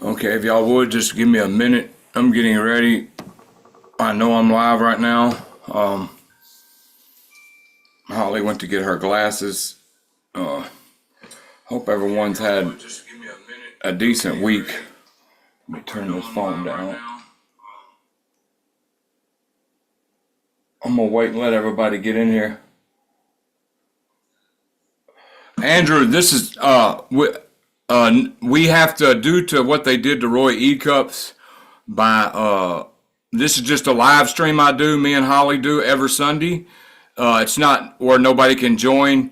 Okay, if y'all would just give me a minute. I'm getting ready. I know I'm live right now. Holly went to get her glasses. Hope everyone's had a decent week. Let me turn this phone down. I'm gonna wait and let everybody get in here. Andrew, this is we have to, due to what they did to Roy E. Cups, by this is just a live stream I do, me and Holly do every Sunday. It's not where nobody can join.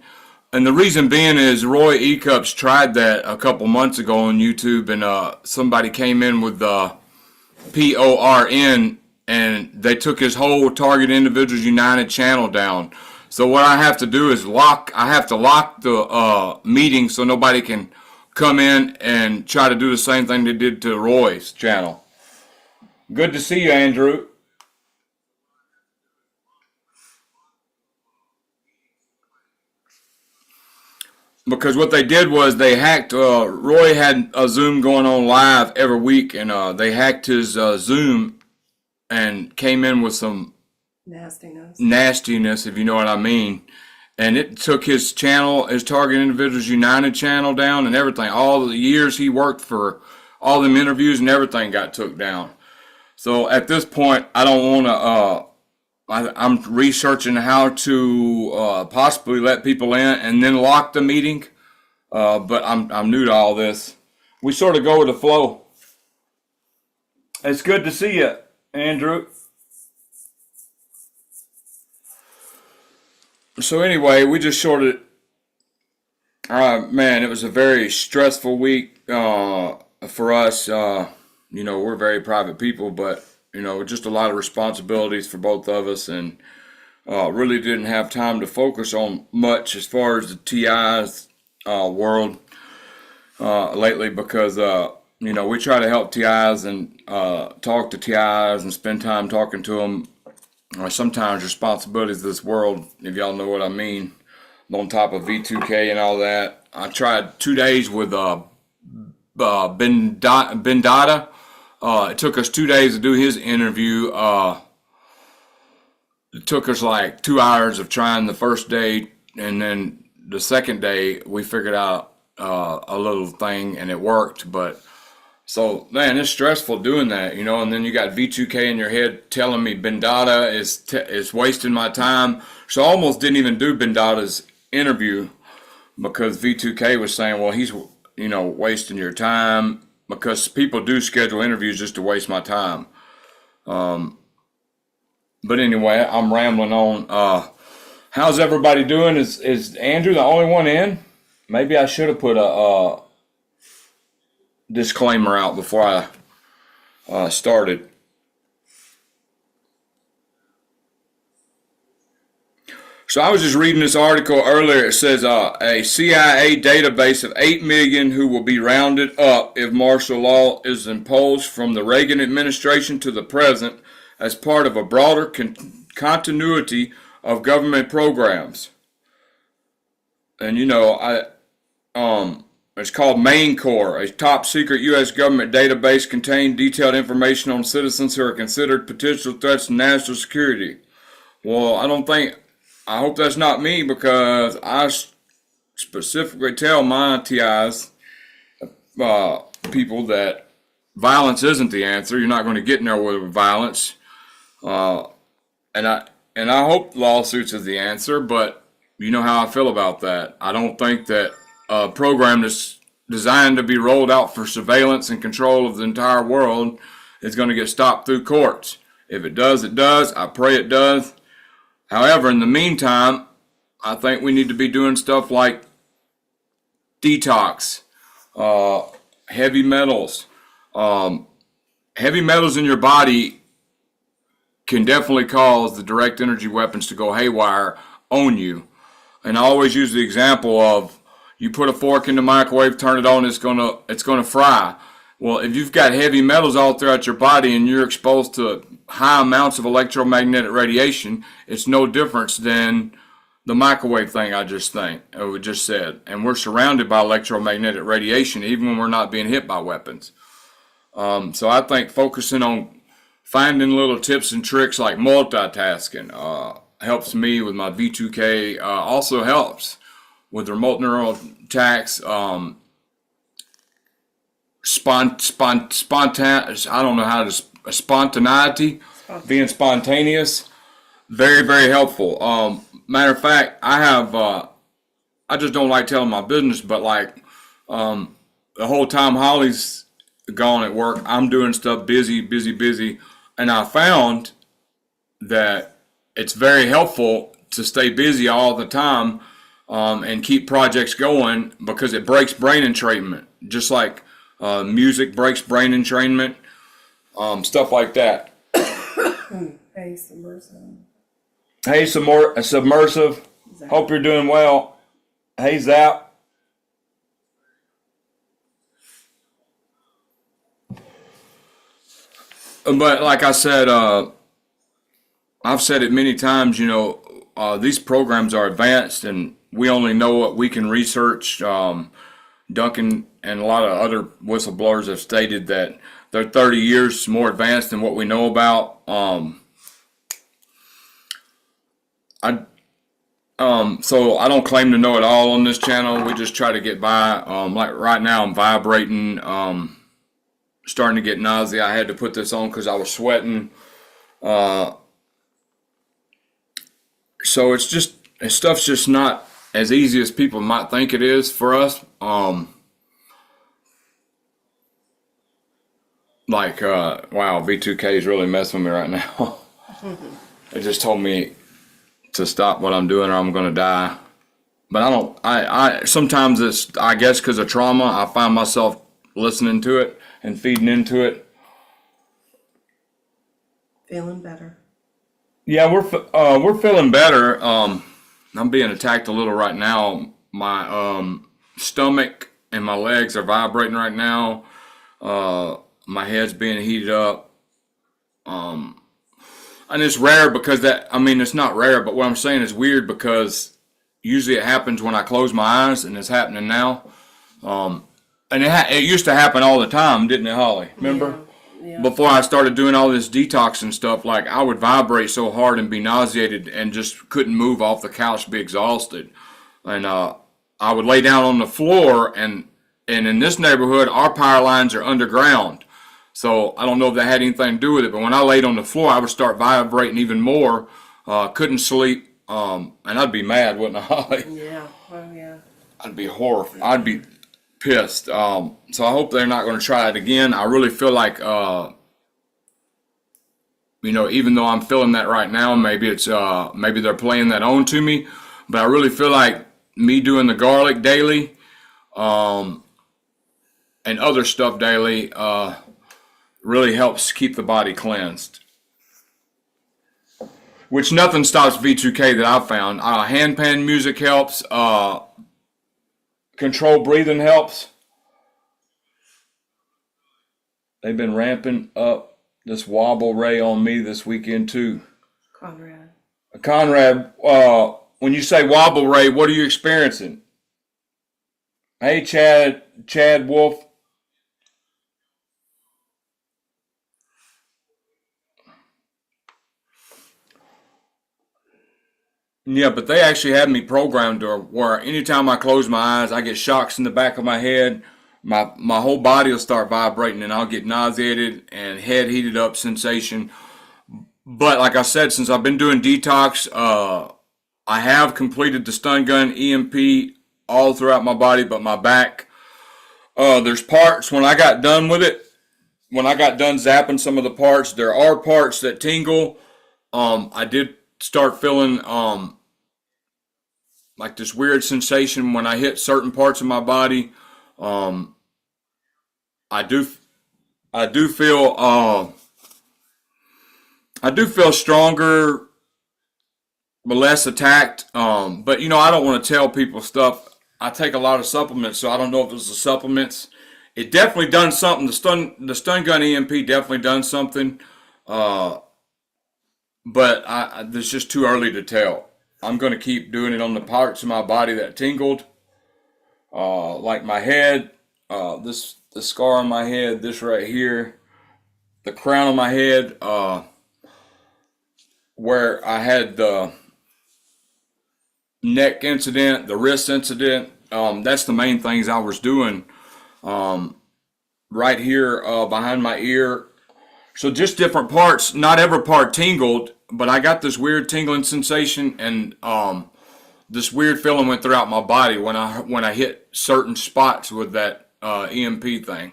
And the reason being is Roy E. Cups tried that a couple months ago on YouTube, and somebody came in with PORN, and they took his whole Target Individuals United channel down. So what I have to do is lock the meeting so nobody can come in and try to do the same thing they did to Roy's channel. Good to see you, Andrew. Because what they did was they hacked, Roy had a Zoom going on live every week, and they hacked his Zoom and came in with some nastiness, if you know what I mean. And it took his channel, his Target Individuals United channel down and everything. All the years he worked for, all them interviews and everything got took down. So at this point, I don't want to, I'm researching how to possibly let people in and then lock the meeting. But I'm new to all this. We sort of go with the flow. It's good to see you, Andrew. So anyway, we just sort of, man, it was a very stressful week for us. We're very private people, but just a lot of responsibilities for both of us, and really didn't have time to focus on much as far as the TI's world lately, because we try to help TIs and talk to TIs and spend time talking to them. Sometimes responsibilities of this world, if y'all know what I mean, on top of V2K and all that. I tried 2 days with Bendata. It took us 2 days to do his interview. It took us like 2 hours of trying the first day, and then the second day we figured out a little thing and it worked. But so, man, it's stressful doing that, and then you got V2K in your head telling me Bendata is wasting my time. So I almost didn't even do Bendata's interview because V2K was saying, well, he's, wasting your time, because people do schedule interviews just to waste my time. But anyway, I'm rambling on. How's everybody doing? Is Andrew the only one in? Maybe I should have put a disclaimer out before I started. So I was just reading this article earlier. It says a CIA database of 8 million who will be rounded up if martial law is imposed from the Reagan administration to the present as part of a broader continuity of government programs. And it's called Main Core, a top secret U.S. government database containing detailed information on citizens who are considered potential threats to national security. Well, I hope that's not me, because I specifically tell my TIs, people, that violence isn't the answer. You're not going to get nowhere with violence. And I hope lawsuits is the answer, but you know how I feel about that. I don't think that a program that's designed to be rolled out for surveillance and control of the entire world is going to get stopped through courts. If it does, it does. I pray it does. However, in the meantime, I think we need to be doing stuff like detox, heavy metals. Heavy metals in your body can definitely cause the direct energy weapons to go haywire on you. And I always use the example of, you put a fork in the microwave, turn it on, it's gonna fry. Well, if you've got heavy metals all throughout your body and you're exposed to high amounts of electromagnetic radiation, it's no difference than the microwave thing I just said, and we're surrounded by electromagnetic radiation even when we're not being hit by weapons. So I think focusing on finding little tips and tricks like multitasking helps me with my V2K. Also helps with remote neural attacks. I don't know how to spontaneity, being spontaneous. Very, very helpful. Matter of fact, I just don't like telling my business, but like, the whole time Holly's gone at work, I'm doing stuff busy. And I found that it's very helpful to stay busy all the time, and keep projects going because it breaks brain entrainment. Just like, music breaks brain entrainment, stuff like that. Hey, submersive. Hey, submersive. Zap. Hope you're doing well. Hey, Zap. But like I said, I've said it many times, these programs are advanced and we only know what we can research. Duncan and a lot of other whistleblowers have stated that they're 30 years more advanced than what we know about. So I don't claim to know it all on this channel. We just try to get by. Like right now, I'm vibrating, starting to get nausea. I had to put this on because I was sweating. So stuff's just not as easy as people might think it is for us. Wow, V2K is really messing with me right now. It just told me to stop what I'm doing or I'm going to die. But sometimes it's, I guess because of trauma, I find myself listening to it and feeding into it. Feeling better. Yeah, we're feeling better. I'm being attacked a little right now. My stomach and my legs are vibrating right now. My head's being heated up. And it's rare because it's not rare, but what I'm saying is weird because usually it happens when I close my eyes, and it's happening now. And it used to happen all the time, didn't it, Holly? Remember? Yeah. Before I started doing all this detox and stuff, like I would vibrate so hard and be nauseated and just couldn't move off the couch, be exhausted. And I would lay down on the floor, and in this neighborhood, our power lines are underground. So I don't know if that had anything to do with it, but when I laid on the floor, I would start vibrating even more. Couldn't sleep, and I'd be mad, wouldn't I, Holly? Yeah. Oh, yeah. I'd be horrified. I'd be pissed. So I hope they're not going to try it again. I really feel like, even though I'm feeling that right now, maybe they're playing that on to me, but I really feel like me doing the garlic daily, and other stuff daily, really helps keep the body cleansed. Which nothing stops V2K that I've found. Handpan music helps. Controlled breathing helps. They've been ramping up this wobble ray on me this weekend too. Conrad, when you say wobble ray, what are you experiencing? Hey, Chad Wolf. Yeah, but they actually had me programmed to where anytime I close my eyes, I get shocks in the back of my head. My whole body will start vibrating, and I'll get nauseated and head heated up sensation. But like I said, since I've been doing detox, I have completed the stun gun EMP all throughout my body, but my back. There's parts when I got done with it. When I got done zapping some of the parts, there are parts that tingle. I did start feeling like this weird sensation when I hit certain parts of my body. I do feel stronger, but less attacked. But I don't want to tell people stuff. I take a lot of supplements, so I don't know if it was the supplements. It definitely done something. The stun gun EMP definitely done something. But it's just too early to tell. I'm going to keep doing it on the parts of my body that tingled, like my head, the scar on my head, this right here, the crown of my head, where I had the neck incident, the wrist incident. That's the main things I was doing. Right here behind my ear. So just different parts. Not every part tingled, but I got this weird tingling sensation, and this weird feeling went throughout my body when I hit certain spots with that EMP thing.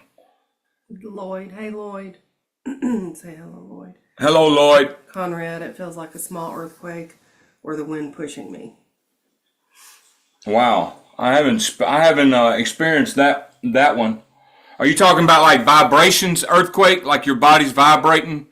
Lloyd, hey Lloyd. Say hello, Lloyd. Hello, Lloyd. Conrad, it feels like a small earthquake or the wind pushing me. Wow, I haven't experienced that one. Are you talking about like vibrations, earthquake, like your body's vibrating?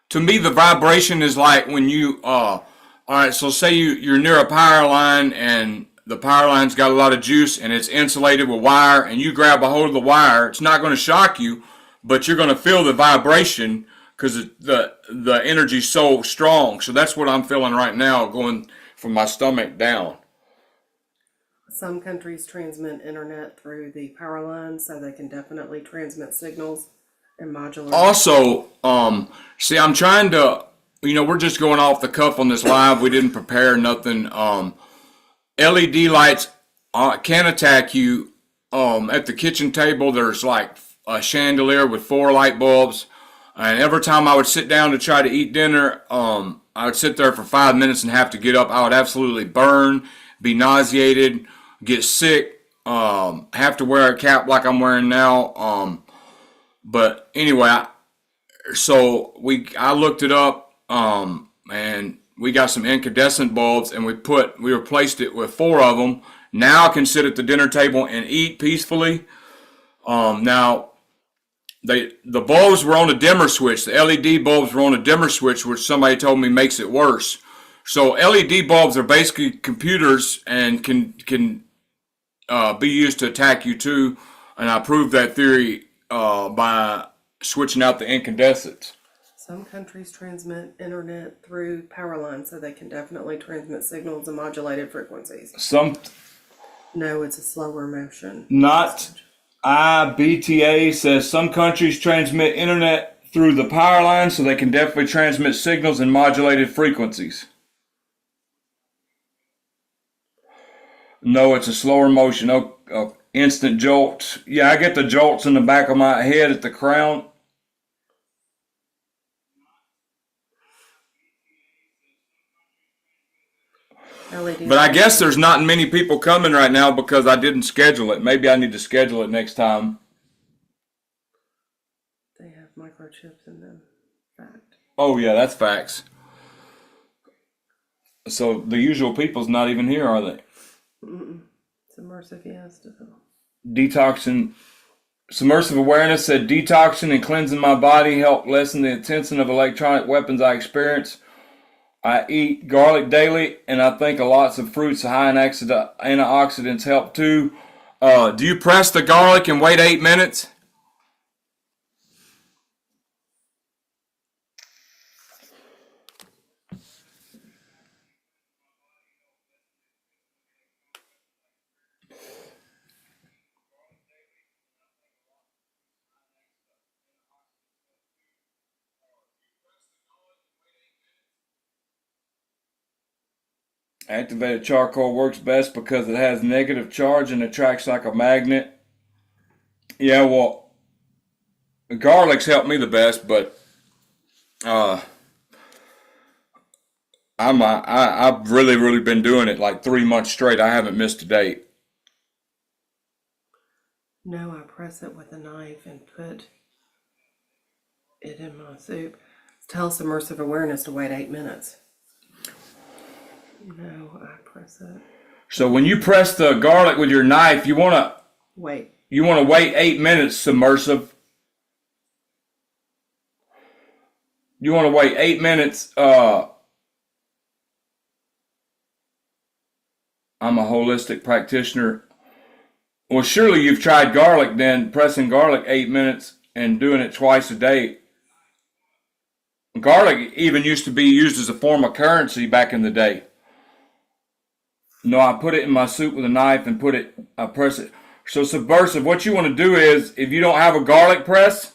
To me, the vibration is like when you, all right, so say you're near a power line and the power line's got a lot of juice and it's insulated with wire, and you grab a hold of the wire. It's not going to shock you, but you're going to feel the vibration because the energy's so strong. So that's what I'm feeling right now, going from my stomach down. Some countries transmit internet through the power lines, so they can definitely transmit signals and modulate. Also, see, I'm trying to, we're just going off the cuff on this live. We didn't prepare nothing. LED lights can attack you. At the kitchen table, there's like a chandelier with 4 light bulbs. And every time I would sit down to try to eat dinner, I would sit there for 5 minutes and have to get up. I would absolutely burn, be nauseated, get sick, have to wear a cap like I'm wearing now. But anyway, I looked it up, and we got some incandescent bulbs, and we replaced it with 4 of them. Now I can sit at the dinner table and eat peacefully. Now the bulbs were on a dimmer switch. The LED bulbs were on a dimmer switch, which somebody told me makes it worse. So LED bulbs are basically computers and can be used to attack you too. And I proved that theory by switching out the incandescents. Some countries transmit internet through power lines, so they can definitely transmit signals and modulated frequencies. No, it's a slower motion. Not IBTA says some countries transmit internet through the power line, so they can definitely transmit signals and modulated frequencies. No, it's a slower motion. Instant jolts. Yeah, I get the jolts in the back of my head at the crown. But I guess there's not many people coming right now because I didn't schedule it. Maybe I need to schedule it next time. They have microchips in them. Fact. Oh, yeah, that's facts. So the usual people's not even here, are they? Submersive, yes. Detoxing. Submersive awareness said detoxing and cleansing my body helped lessen the intensity of electronic weapons I experience. I eat garlic daily, and I think lots of fruits high in antioxidants help too. Do you press the garlic and wait 8 minutes? Activated charcoal works best because it has negative charge and attracts like a magnet. Yeah, well, garlic's helped me the best, but I've really been doing it like 3 months straight. I haven't missed a date. No, I press it with a knife and put it in my soup. Tell submersive awareness to wait 8 minutes. No, I press it. So when you press the garlic with your knife, you want to wait. You want to wait 8 minutes, submersive. You want to wait 8 minutes. I'm a holistic practitioner. Well, surely you've tried garlic then, pressing garlic 8 minutes and doing it twice a day. Garlic even used to be used as a form of currency back in the day. No, I put it in my soup with a knife and I press it. So subversive, what you want to do is, if you don't have a garlic press,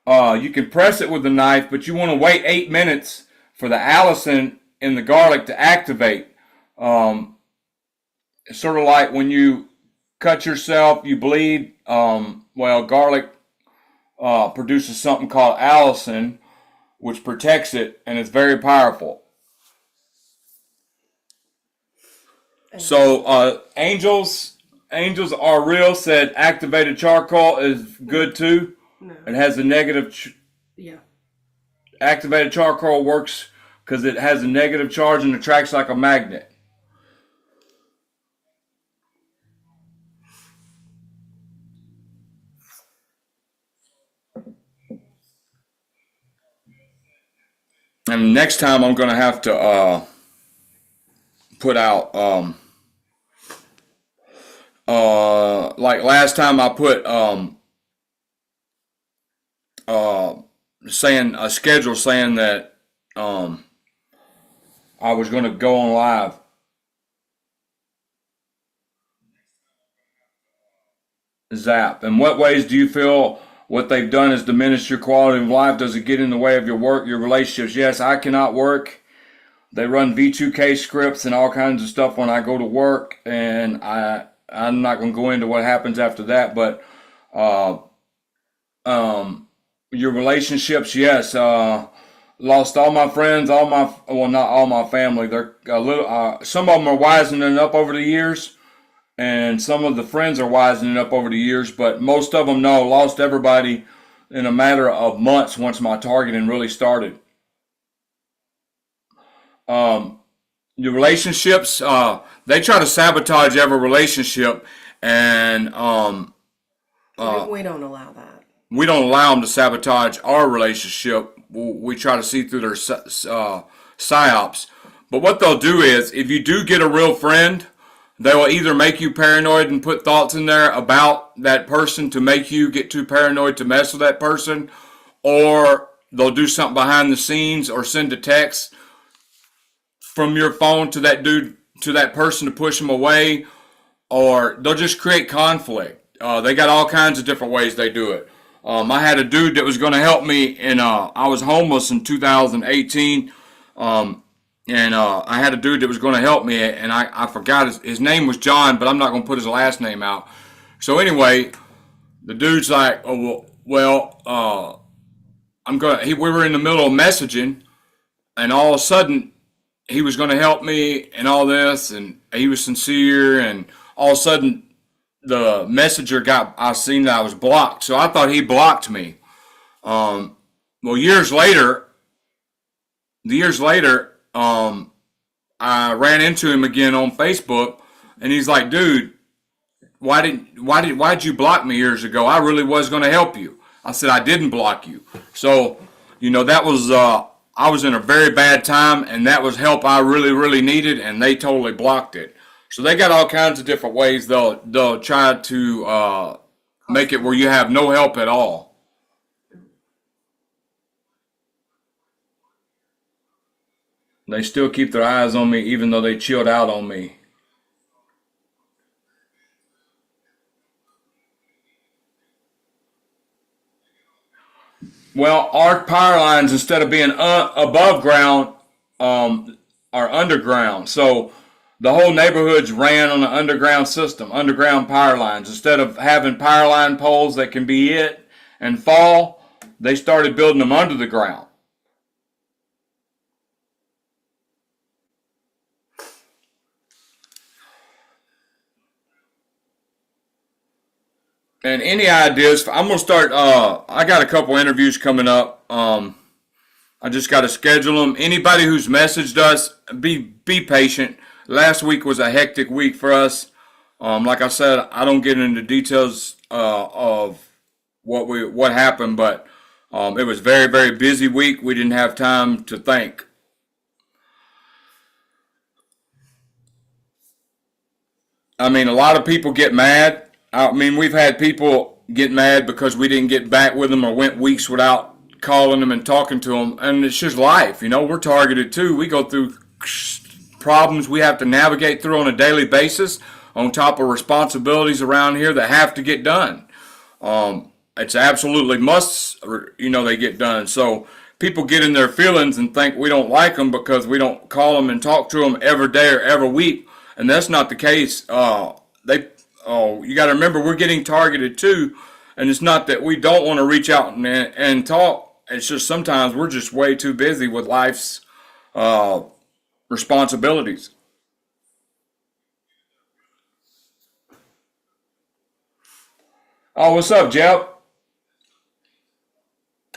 you can press it with the knife, but you want to wait 8 minutes for the allicin in the garlic to activate. It's sort of like when you cut yourself, you bleed. Garlic produces something called allicin, which protects it, and it's very powerful. So angels are real. Said activated charcoal is good too. No. It has a negative. Yeah. Activated charcoal works because it has a negative charge and attracts like a magnet. And next time I'm gonna have to put out like last time I put saying a schedule saying that I was gonna go on live. Zap. In what ways do you feel what they've done has diminished your quality of life? Does it get in the way of your work, your relationships? Yes, I cannot work. They run V2K scripts and all kinds of stuff when I go to work, and I'm not going to go into what happens after that, but your relationships, yes. Lost all my friends, not all my family. They're a little. Some of them are wisening up over the years, and some of the friends are wisening up over the years. But most of them, no, lost everybody in a matter of months once my targeting really started. Your relationships, they try to sabotage every relationship, and We don't allow that. we don't allow them to sabotage our relationship. We try to see through their psyops. But what they'll do is, if you do get a real friend, they will either make you paranoid and put thoughts in there about that person to make you get too paranoid to mess with that person, or they'll do something behind the scenes or send a text from your phone to that dude, to that person to push them away, or they'll just create conflict. They got all kinds of different ways they do it. I had a dude that was going to help me, and I was homeless in 2018, and I had a dude that was going to help me, and I forgot his name was John, but I'm not going to put his last name out. So anyway, the dude's like, oh well, we were in the middle of messaging, and all of a sudden he was going to help me and all this, and he was sincere, and all of a sudden the messenger I seen that I was blocked, so I thought he blocked me. Years later, I ran into him again on Facebook, and he's like, "Dude, why'd you block me years ago? I really was going to help you." I said, "I didn't block you." So, that was I was in a very bad time, and that was help I really, really needed, and they totally blocked it. So they got all kinds of different ways they'll try to make it where you have no help at all. They still keep their eyes on me even though they chilled out on me. Well, our power lines, instead of being above ground, are underground. So the whole neighborhood's ran on an underground system, underground power lines. Instead of having power line poles that can be hit and fall, they started building them under the ground. And any ideas? I'm gonna start. I got a couple interviews coming up. I just got to schedule them. Anybody who's messaged us, be patient. Last week was a hectic week for us. Like I said, I don't get into details of what happened, but it was a very, very busy week. We didn't have time to think. I mean, a lot of people get mad. I mean, we've had people get mad because we didn't get back with them or went weeks without calling them and talking to them. And it's just life. We're targeted too. We go through problems we have to navigate through on a daily basis, on top of responsibilities around here that have to get done. It's absolutely must, they get done. So people get in their feelings and think we don't like them because we don't call them and talk to them every day or every week, and that's not the case. You got to remember we're getting targeted too, and it's not that we don't want to reach out and talk. It's just sometimes we're just way too busy with life's responsibilities. Oh, what's up, Jeff?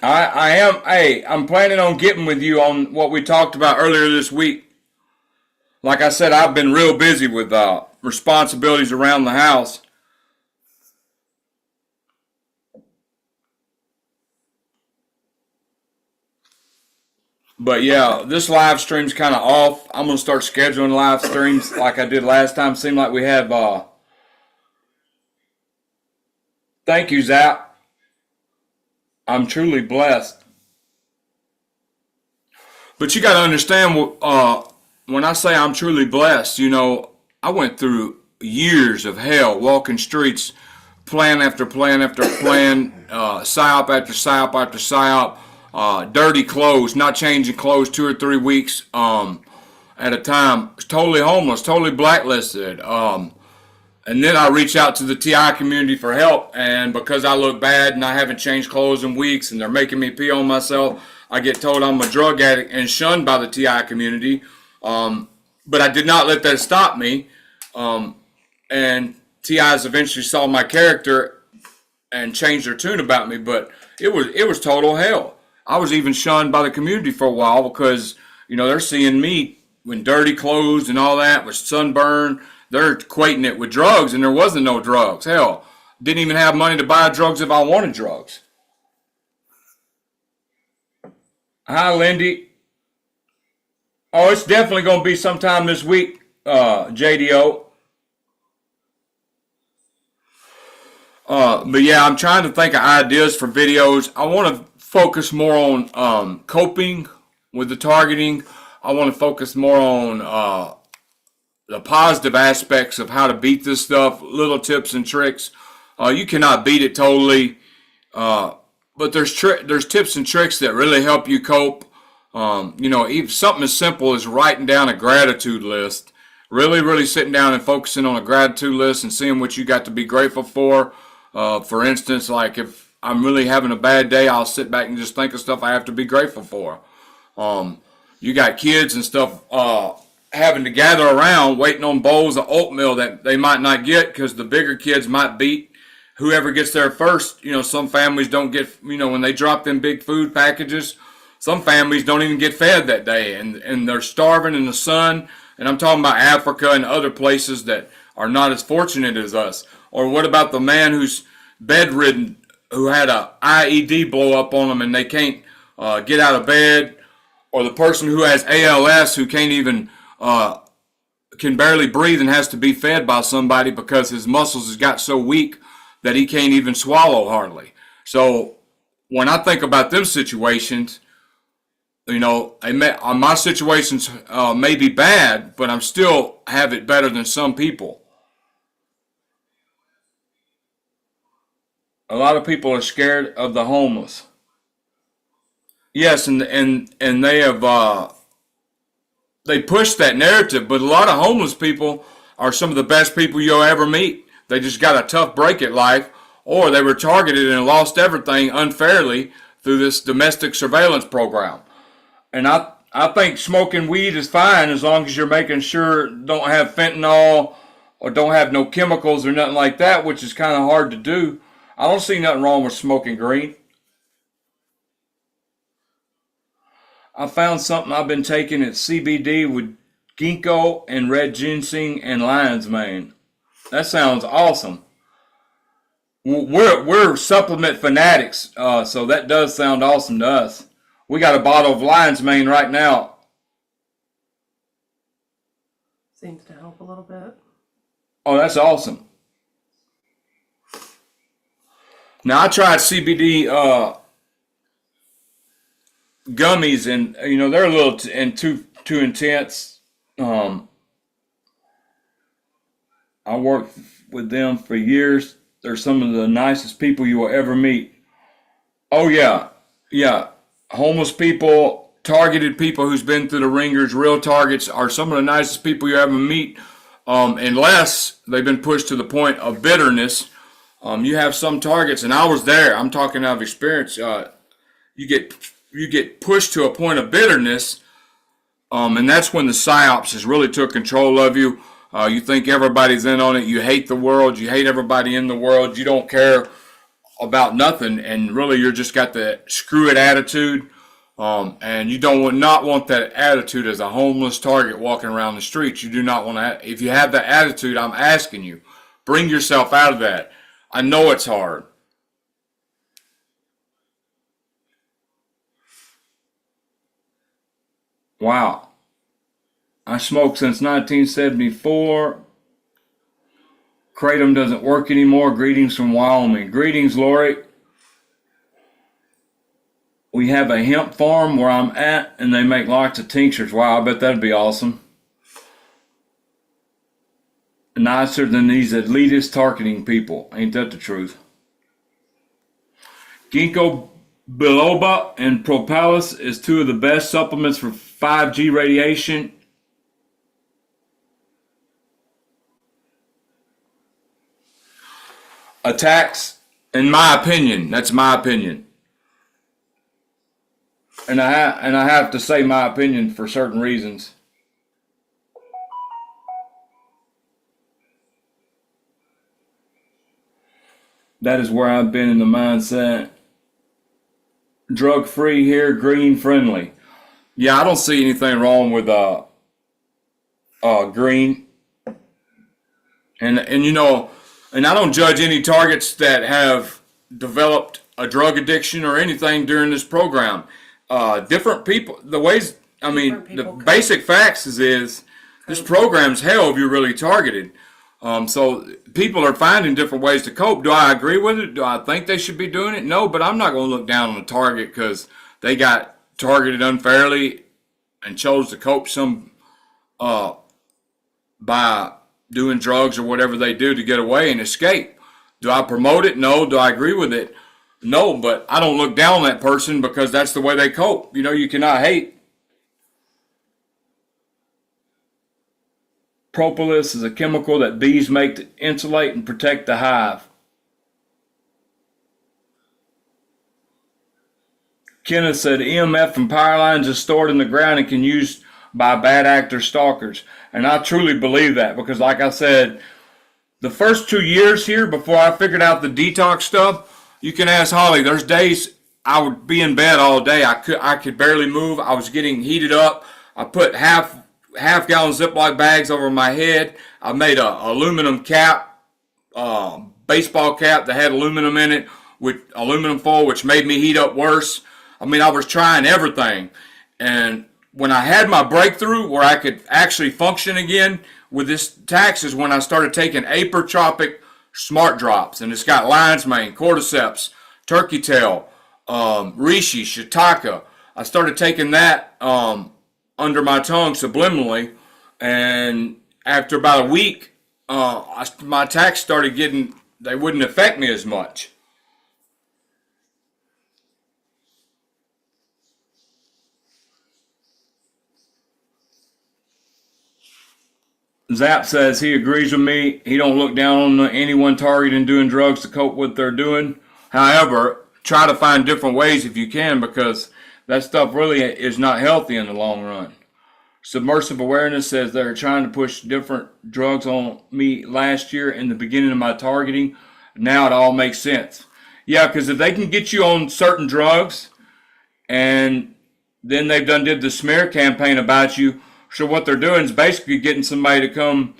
I am. Hey, I'm planning on getting with you on what we talked about earlier this week. Like I said, I've been real busy with responsibilities around the house. But yeah, this live stream's kind of off. I'm gonna start scheduling live streams like I did last time. Seemed like we have. Thank you, Zap. I'm truly blessed. But you got to understand, when I say I'm truly blessed, I went through years of hell, walking streets, plan after plan after plan, psyop after psyop after psyop, dirty clothes, not changing clothes 2 or 3 weeks at a time, totally homeless, totally blacklisted. And then I reach out to the TI community for help, and because I look bad and I haven't changed clothes in weeks and they're making me pee on myself, I get told I'm a drug addict and shunned by the TI community. But I did not let that stop me. And TIs eventually saw my character and changed their tune about me, but it was total hell. I was even shunned by the community for a while because, they're seeing me in dirty clothes and all that with sunburn. They're equating it with drugs, and there wasn't no drugs. Hell, didn't even have money to buy drugs if I wanted drugs. Hi, Lindy. Oh, it's definitely going to be sometime this week, JDO. But yeah, I'm trying to think of ideas for videos. I want to focus more on coping with the targeting. I want to focus more on the positive aspects of how to beat this stuff, little tips and tricks. You cannot beat it totally, but there's tips and tricks that really help you cope. Even something as simple as writing down a gratitude list, really, really sitting down and focusing on a gratitude list and seeing what you got to be grateful for. For instance, like if I'm really having a bad day, I'll sit back and just think of stuff I have to be grateful for. You got kids and stuff having to gather around waiting on bowls of oatmeal that they might not get because the bigger kids might beat whoever gets there first. Some families don't get, when they drop them big food packages, some families don't even get fed that day, and they're starving in the sun. And I'm talking about Africa and other places that are not as fortunate as us. Or what about the man who's bedridden, who had a IED blow up on them and they can't get out of bed? Or the person who has ALS who can't even can barely breathe and has to be fed by somebody because his muscles has got so weak that he can't even swallow hardly. So when I think about them situations, my situations may be bad, but I'm still have it better than some people. A lot of people are scared of the homeless. Yes, and they have they push that narrative, but a lot of homeless people are some of the best people you'll ever meet. They just got a tough break at life, or they were targeted and lost everything unfairly through this domestic surveillance program. And I think smoking weed is fine as long as you're making sure don't have fentanyl or don't have no chemicals or nothing like that, which is kind of hard to do. I don't see nothing wrong with smoking green. I found something I've been taking at CBD with ginkgo and red ginseng and lion's mane. That sounds awesome. We're supplement fanatics, so that does sound awesome to us. We got a bottle of lion's mane right now. Seems to help a little bit. Oh, that's awesome. Now I tried CBD gummies, and they're a little too intense. I worked with them for years. They're some of the nicest people you will ever meet. Oh yeah, yeah. Homeless people, targeted people who's been through the ringers, real targets are some of the nicest people you ever meet. Unless they've been pushed to the point of bitterness. You have some targets, and I was there. I'm talking out of experience. You get pushed to a point of bitterness, and that's when the psyops has really took control of you. You think everybody's in on it. You hate the world. You hate everybody in the world. You don't care about nothing, and really you're just got the screw it attitude. And you not want that attitude as a homeless target walking around the streets. You do not want to. If you have that attitude, I'm asking you, bring yourself out of that. I know it's hard. Wow. I smoked since 1974. Kratom doesn't work anymore. Greetings from Wyoming. Greetings, Lori. We have a hemp farm where I'm at, and they make lots of tinctures. Wow, I bet that'd be awesome. Nicer than these elitist targeting people. Ain't that the truth? Ginkgo biloba and propolis is two of the best supplements for 5G radiation. Attacks, in my opinion, that's my opinion. And I have to say my opinion for certain reasons. That is where I've been in the mindset. Drug free here, green friendly. Yeah, I don't see anything wrong with green. And you know, and I don't judge any targets that have developed a drug addiction or anything during this program. Different people, the ways, I mean, the basic facts is this program's hell if you're really targeted. So people are finding different ways to cope. Do I agree with it? Do I think they should be doing it? No, but I'm not going to look down on a target because they got targeted unfairly and chose to cope by doing drugs or whatever they do to get away and escape. Do I promote it? No. Do I agree with it? No, but I don't look down on that person because that's the way they cope. You know, you cannot hate. Propolis is a chemical that bees make to insulate and protect the hive. Kenneth said EMF from power lines is stored in the ground and can be used by bad actor stalkers. And I truly believe that because, like I said, the first 2 years here before I figured out the detox stuff, you can ask Holly, there's days I would be in bed all day. I could barely move. I was getting heated up. I put half gallon Ziploc bags over my head. I made a aluminum cap, baseball cap that had aluminum in it with aluminum foil, which made me heat up worse. I mean, I was trying everything. And when I had my breakthrough where I could actually function again with this tax is when I started taking Aprotropic Smart Drops. And it's got lion's mane, cordyceps, turkey tail, reishi, shiitake. I started taking that under my tongue subliminally. And after about a week, my attacks started they wouldn't affect me as much. Zap says he agrees with me. He don't look down on anyone targeting doing drugs to cope with what they're doing. However, try to find different ways if you can because that stuff really is not healthy in the long run. Submersive Awareness says they're trying to push different drugs on me last year in the beginning of my targeting. Now it all makes sense. Yeah, because if they can get you on certain drugs and then they've did the smear campaign about you, so what they're doing is basically getting somebody to come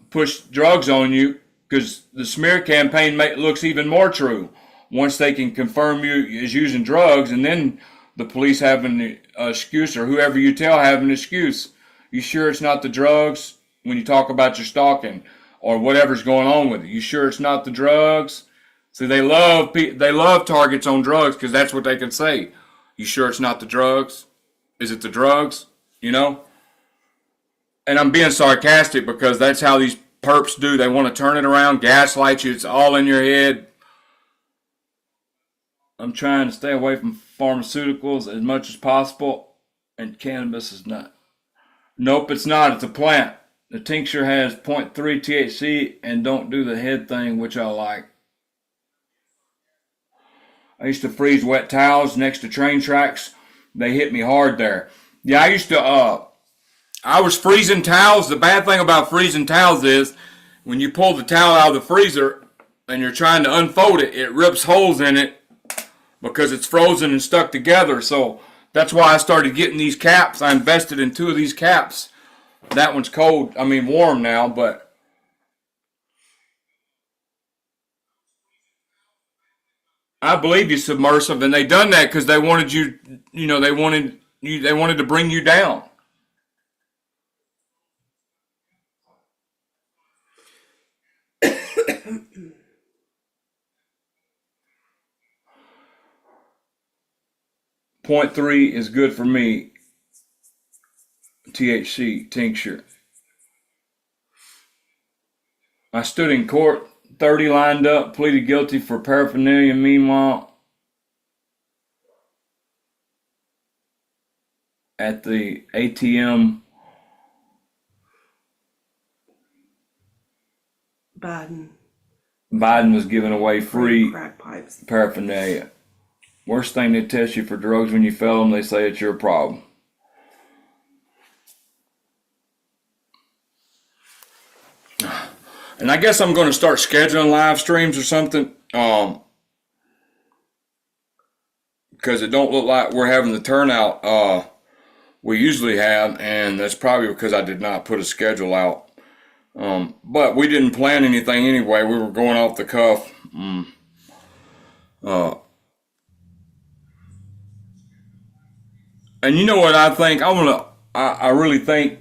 push drugs on you because the smear campaign looks even more true once they can confirm you is using drugs and then the police have an excuse or whoever you tell have an excuse. You sure it's not the drugs when you talk about your stalking or whatever's going on with it? You sure it's not the drugs? See, they love targets on drugs because that's what they can say. You sure it's not the drugs? Is it the drugs? You know? and I'm being sarcastic because that's how these perps do. They want to turn it around, gaslight you. It's all in your head. I'm trying to stay away from pharmaceuticals as much as possible, and cannabis is not. Nope, it's not. It's a plant. The tincture has zero point 0.3 THC and don't do the head thing, which I like. I used to freeze wet towels next to train tracks. They hit me hard there. Yeah, I was freezing towels. The bad thing about freezing towels is when you pull the towel out of the freezer and you're trying to unfold it, it rips holes in it because it's frozen and stuck together. So that's why I started getting these caps. I invested in 2 of these caps. That one's cold. I mean, warm now, but I believe you, submersive, and they done that because they wanted you. You know, they wanted to bring you down. 0.3 is good for me. THC tincture. I stood in court, 30 lined up, pleaded guilty for paraphernalia. Meanwhile, at the ATM, Biden was giving away free crack pipes. paraphernalia. Worst thing, they test you for drugs when you fail them. They say it's your problem. And I guess I'm going to start scheduling live streams or something, because it don't look like we're having the turnout we usually have, and that's probably because I did not put a schedule out. But we didn't plan anything anyway. We were going off the cuff. And you know what I think? I really think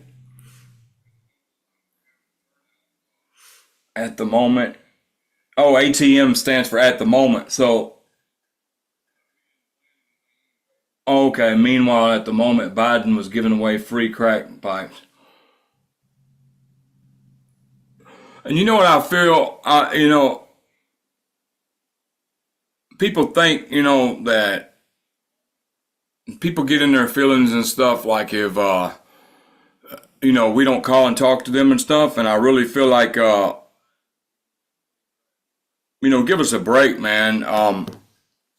at the moment. Oh, ATM stands for at the moment. So, okay. Meanwhile, at the moment, Biden was giving away free crack pipes. And you know what I feel? People think, that people get in their feelings and stuff like if, we don't call and talk to them and stuff. And I really feel like, give us a break, man.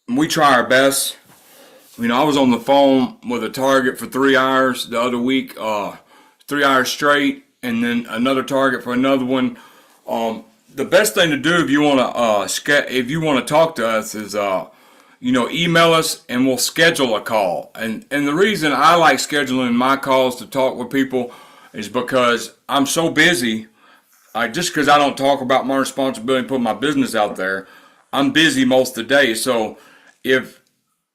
We try our best. I was on the phone with a target for 3 hours the other week, 3 hours straight, and then another target for another one. The best thing to do if you want to talk to us is email us and we'll schedule a call. And the reason I like scheduling my calls to talk with people is because I'm so busy. Just because I don't talk about my responsibility and put my business out there, I'm busy most of the day. So if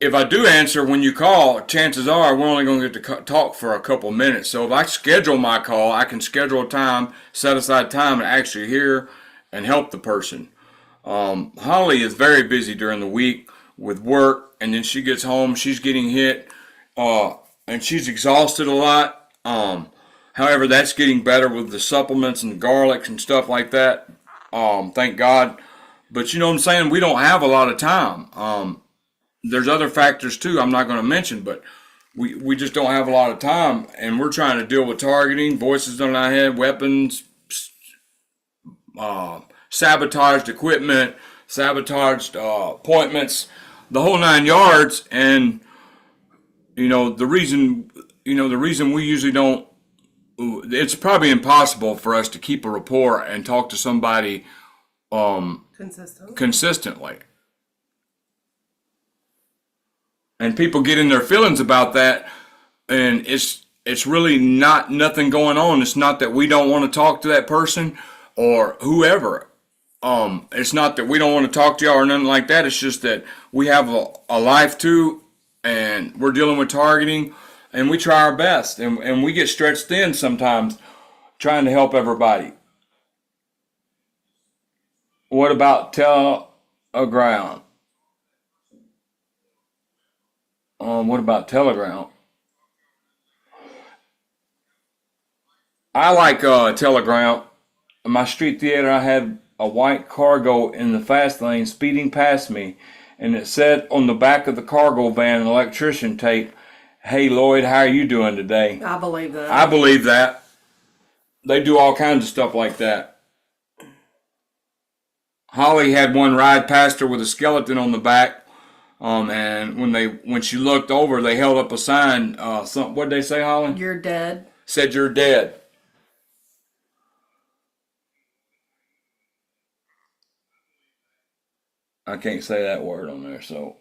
I do answer when you call, chances are we're only going to get to talk for a couple minutes. So if I schedule my call, I can schedule a time, set aside time, and actually hear and help the person. Holly is very busy during the week with work, and then she gets home, she's getting hit, and she's exhausted a lot. However, that's getting better with the supplements and the garlics and stuff like that. Thank God. But you know what I'm saying? We don't have a lot of time. There's other factors too I'm not going to mention, but we just don't have a lot of time, and we're trying to deal with targeting, voices in our head, weapons, sabotaged equipment, sabotaged appointments, the whole 9 yards. And the reason we usually don't, it's probably impossible for us to keep a rapport and talk to somebody consistently. And people get in their feelings about that, and it's really nothing going on. It's not that we don't want to talk to that person or whoever. It's not that we don't want to talk to y'all or nothing like that. It's just that we have a life too, and we're dealing with targeting, and we try our best, and we get stretched thin sometimes trying to help everybody. What about Telegram? What about Telegram? I like Telegram. In my street theater, I had a white cargo in the fast lane speeding past me, and it said on the back of the cargo van, an electrician tape, "Hey Lloyd, how are you doing today?" I believe that. I believe that. They do all kinds of stuff like that. Holly had one ride past her with a skeleton on the back, and when she looked over, they held up a sign. What did they say, Holly? You're dead. Said you're dead. I can't say that word on there, so.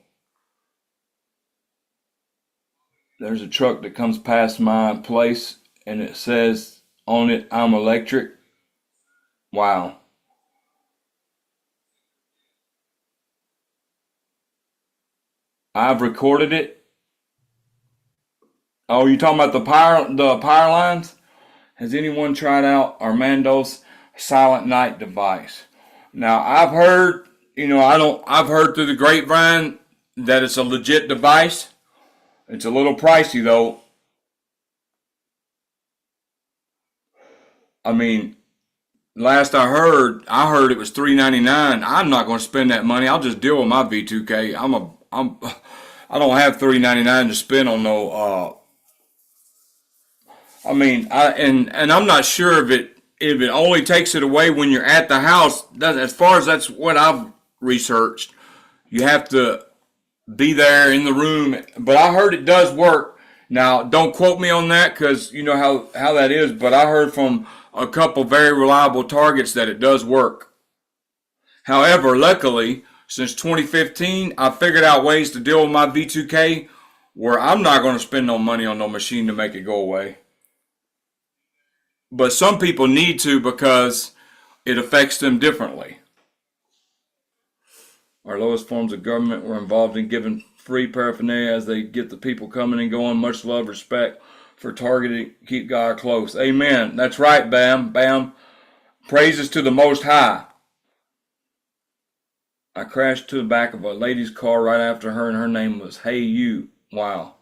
There's a truck that comes past my place, and it says on it, "I'm electric." Wow. I've recorded it. Oh, you talking about the power lines? Has anyone tried out Armando's Silent Night device? Now, I've heard, I've heard through the grapevine that it's a legit device. It's a little pricey though. I mean, last I heard it was $3.99. I'm not going to spend that money. I'll just deal with my V2K. I don't have $3.99 to spend on no. And I'm not sure if it only takes it away when you're at the house. As far as that's what I've researched, you have to be there in the room. But I heard it does work. Now, don't quote me on that because you know how that is. But I heard from a couple very reliable targets that it does work. However, luckily, since 2015, I figured out ways to deal with my V2K where I'm not going to spend no money on no machine to make it go away. But some people need to because it affects them differently. Our lowest forms of government were involved in giving free paraphernalia as they get the people coming and going. Much love, respect for targeting, keep God close. Amen. That's right, Bam. Bam. Praises to the Most High. I crashed to the back of a lady's car right after her, and her name was Hey You. Wow.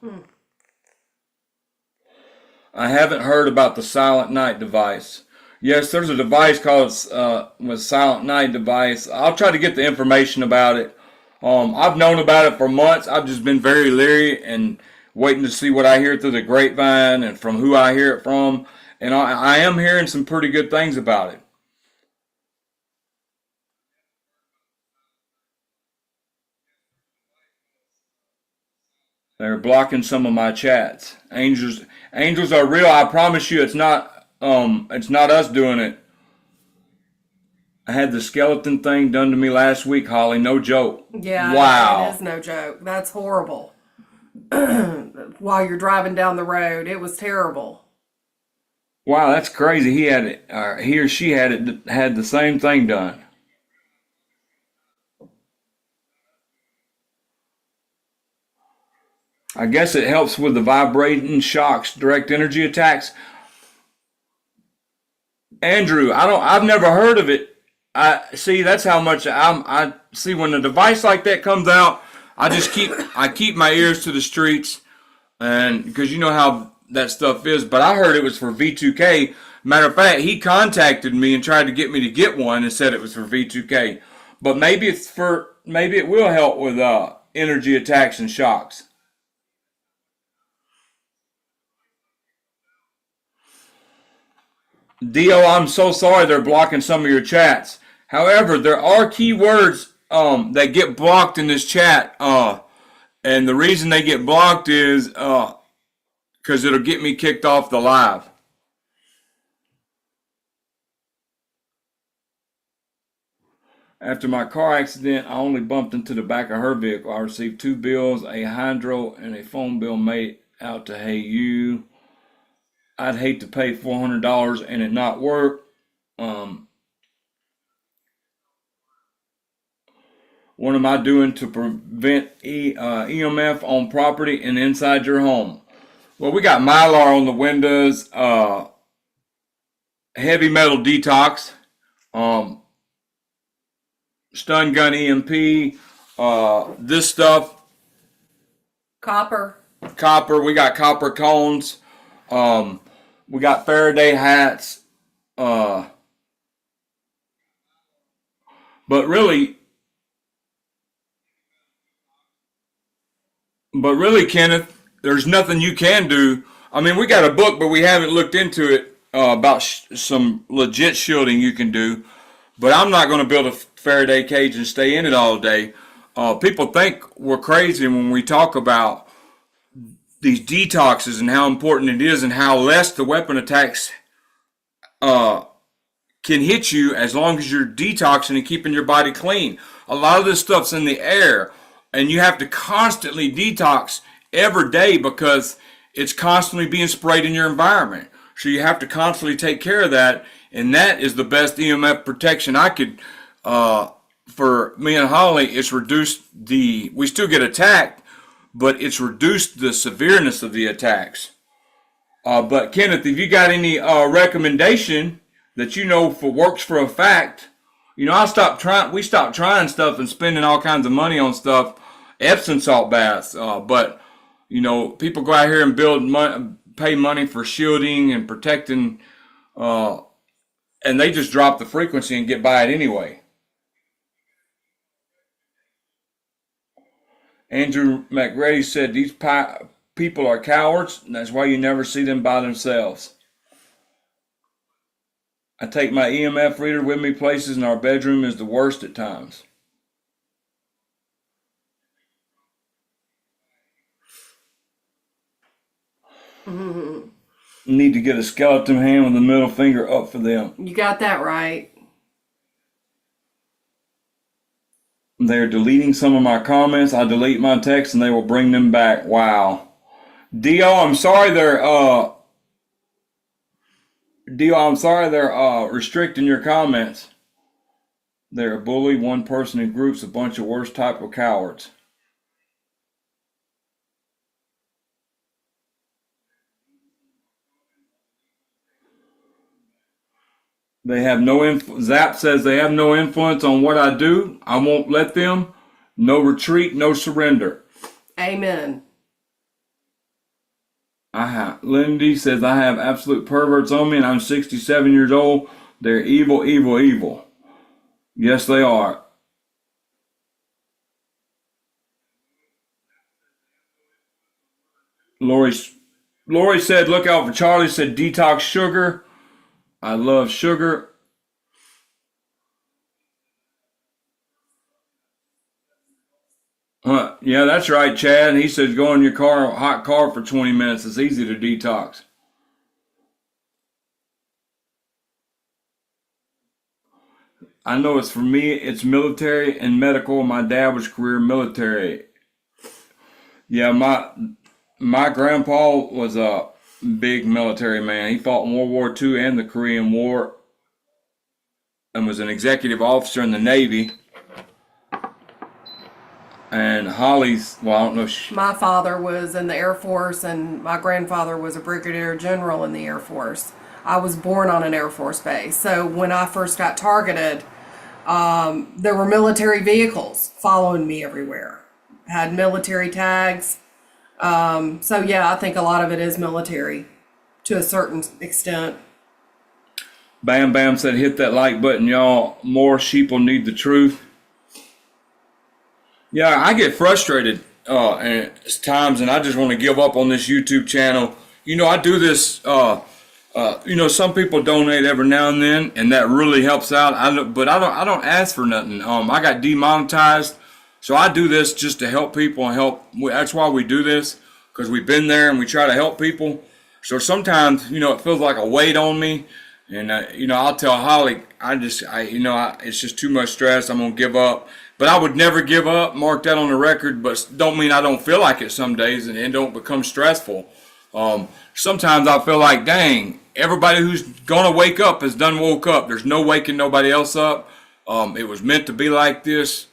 I haven't heard about the Silent Night device. Yes, there's a device called Silent Night device. I'll try to get the information about it. I've known about it for months. I've just been very leery and waiting to see what I hear through the grapevine and from who I hear it from. And I am hearing some pretty good things about it. They're blocking some of my chats. Angels are real. I promise you, it's not us doing it. I had the skeleton thing done to me last week, Holly. No joke. Yeah, wow. It is no joke. That's horrible. While you're driving down the road, it was terrible. Wow, that's crazy. He or she had the same thing done. I guess it helps with the vibrating shocks, direct energy attacks. Andrew, I've never heard of it. I see. That's how much I see when a device like that comes out. I keep my ears to the streets, and because you know how that stuff is. But I heard it was for V2K. Matter of fact, he contacted me and tried to get me to get one and said it was for V2K. But maybe it will help with energy attacks and shocks. Dio, I'm so sorry they're blocking some of your chats. However, there are keywords that get blocked in this chat. And the reason they get blocked is because it'll get me kicked off the live. After my car accident, I only bumped into the back of her vehicle. I received 2 bills, a hydro and a phone bill made out to Hey You. I'd hate to pay $400 and it not work. What am I doing to prevent EMF on property and inside your home? Well, we got Mylar on the windows, heavy metal detox, stun gun EMP, this stuff. Copper. We got copper cones. We got Faraday hats. But really, Kenneth, there's nothing you can do. I mean, we got a book, but we haven't looked into it about some legit shielding you can do. But I'm not going to build a Faraday cage and stay in it all day. People think we're crazy when we talk about these detoxes and how important it is and how less the weapon attacks can hit you as long as you're detoxing and keeping your body clean. A lot of this stuff's in the air, and you have to constantly detox every day because it's constantly being sprayed in your environment. So you have to constantly take care of that, and that is the best EMF protection I could. For me and Holly, it's reduced we still get attacked, but it's reduced the severeness of the attacks. But Kenneth, if you got any recommendation that works for a fact, we stopped trying stuff and spending all kinds of money on stuff, Epsom salt baths. But people go out here and pay money for shielding and protecting, and they just drop the frequency and get by it anyway. Andrew McReady said these people are cowards, and that's why you never see them by themselves. I take my EMF reader with me places, and our bedroom is the worst at times. Need to get a skeleton hand with the middle finger up for them. You got that right. They're deleting some of my comments. I delete my texts, and they will bring them back. Wow. Dio, I'm sorry they're restricting your comments. They're a bully, one person in groups, a bunch of worst type of cowards. They have no Zap says they have no influence on what I do. I won't let them. No retreat, no surrender. Amen. Lindy says I have absolute perverts on me, and I'm 67 years old. They're evil, evil, evil. Yes, they are. Lori said, look out for Charlie. Said detox sugar. I love sugar. Yeah, that's right, Chad. He says go in your hot car for 20 minutes. It's easy to detox. I know it's for me, it's military and medical. My dad was career military. Yeah, my grandpa was a big military man. He fought in World War II and the Korean War and was an executive officer in the Navy. And Holly's, well, I don't know. My father was in the Air Force, and my grandfather was a brigadier general in the Air Force. I was born on an Air Force base. So when I first got targeted, there were military vehicles following me everywhere. Had military tags. So yeah, I think a lot of it is military to a certain extent. Bam Bam said hit that like button, y'all. More sheeple need the truth. Yeah, I get frustrated at times, and I just want to give up on this YouTube channel. I do this. Some people donate every now and then, and that really helps out. But I don't ask for nothing. I got demonetized, so I do this just to help people and help. That's why we do this, because we've been there and we try to help people. So sometimes, it feels like a weight on me, and I'll tell Holly, it's just too much stress. I'm gonna give up. But I would never give up. Mark that on the record. But don't mean I don't feel like it some days, and it don't become stressful. Sometimes I feel like, dang, everybody who's gonna wake up has done woke up. There's no waking nobody else up. It was meant to be like this,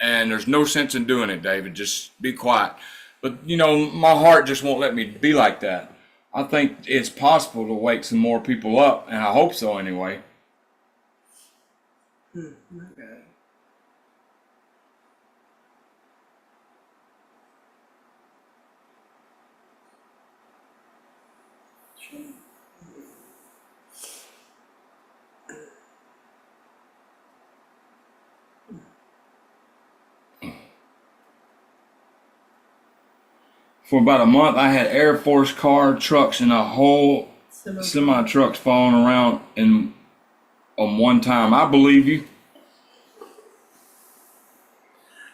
and there's no sense in doing it, David. Just be quiet. But my heart just won't let me be like that. I think it's possible to wake some more people up, and I hope so anyway. Okay. for about a month. I had Air Force trucks, and a whole semi trucks falling around on one time. I believe you.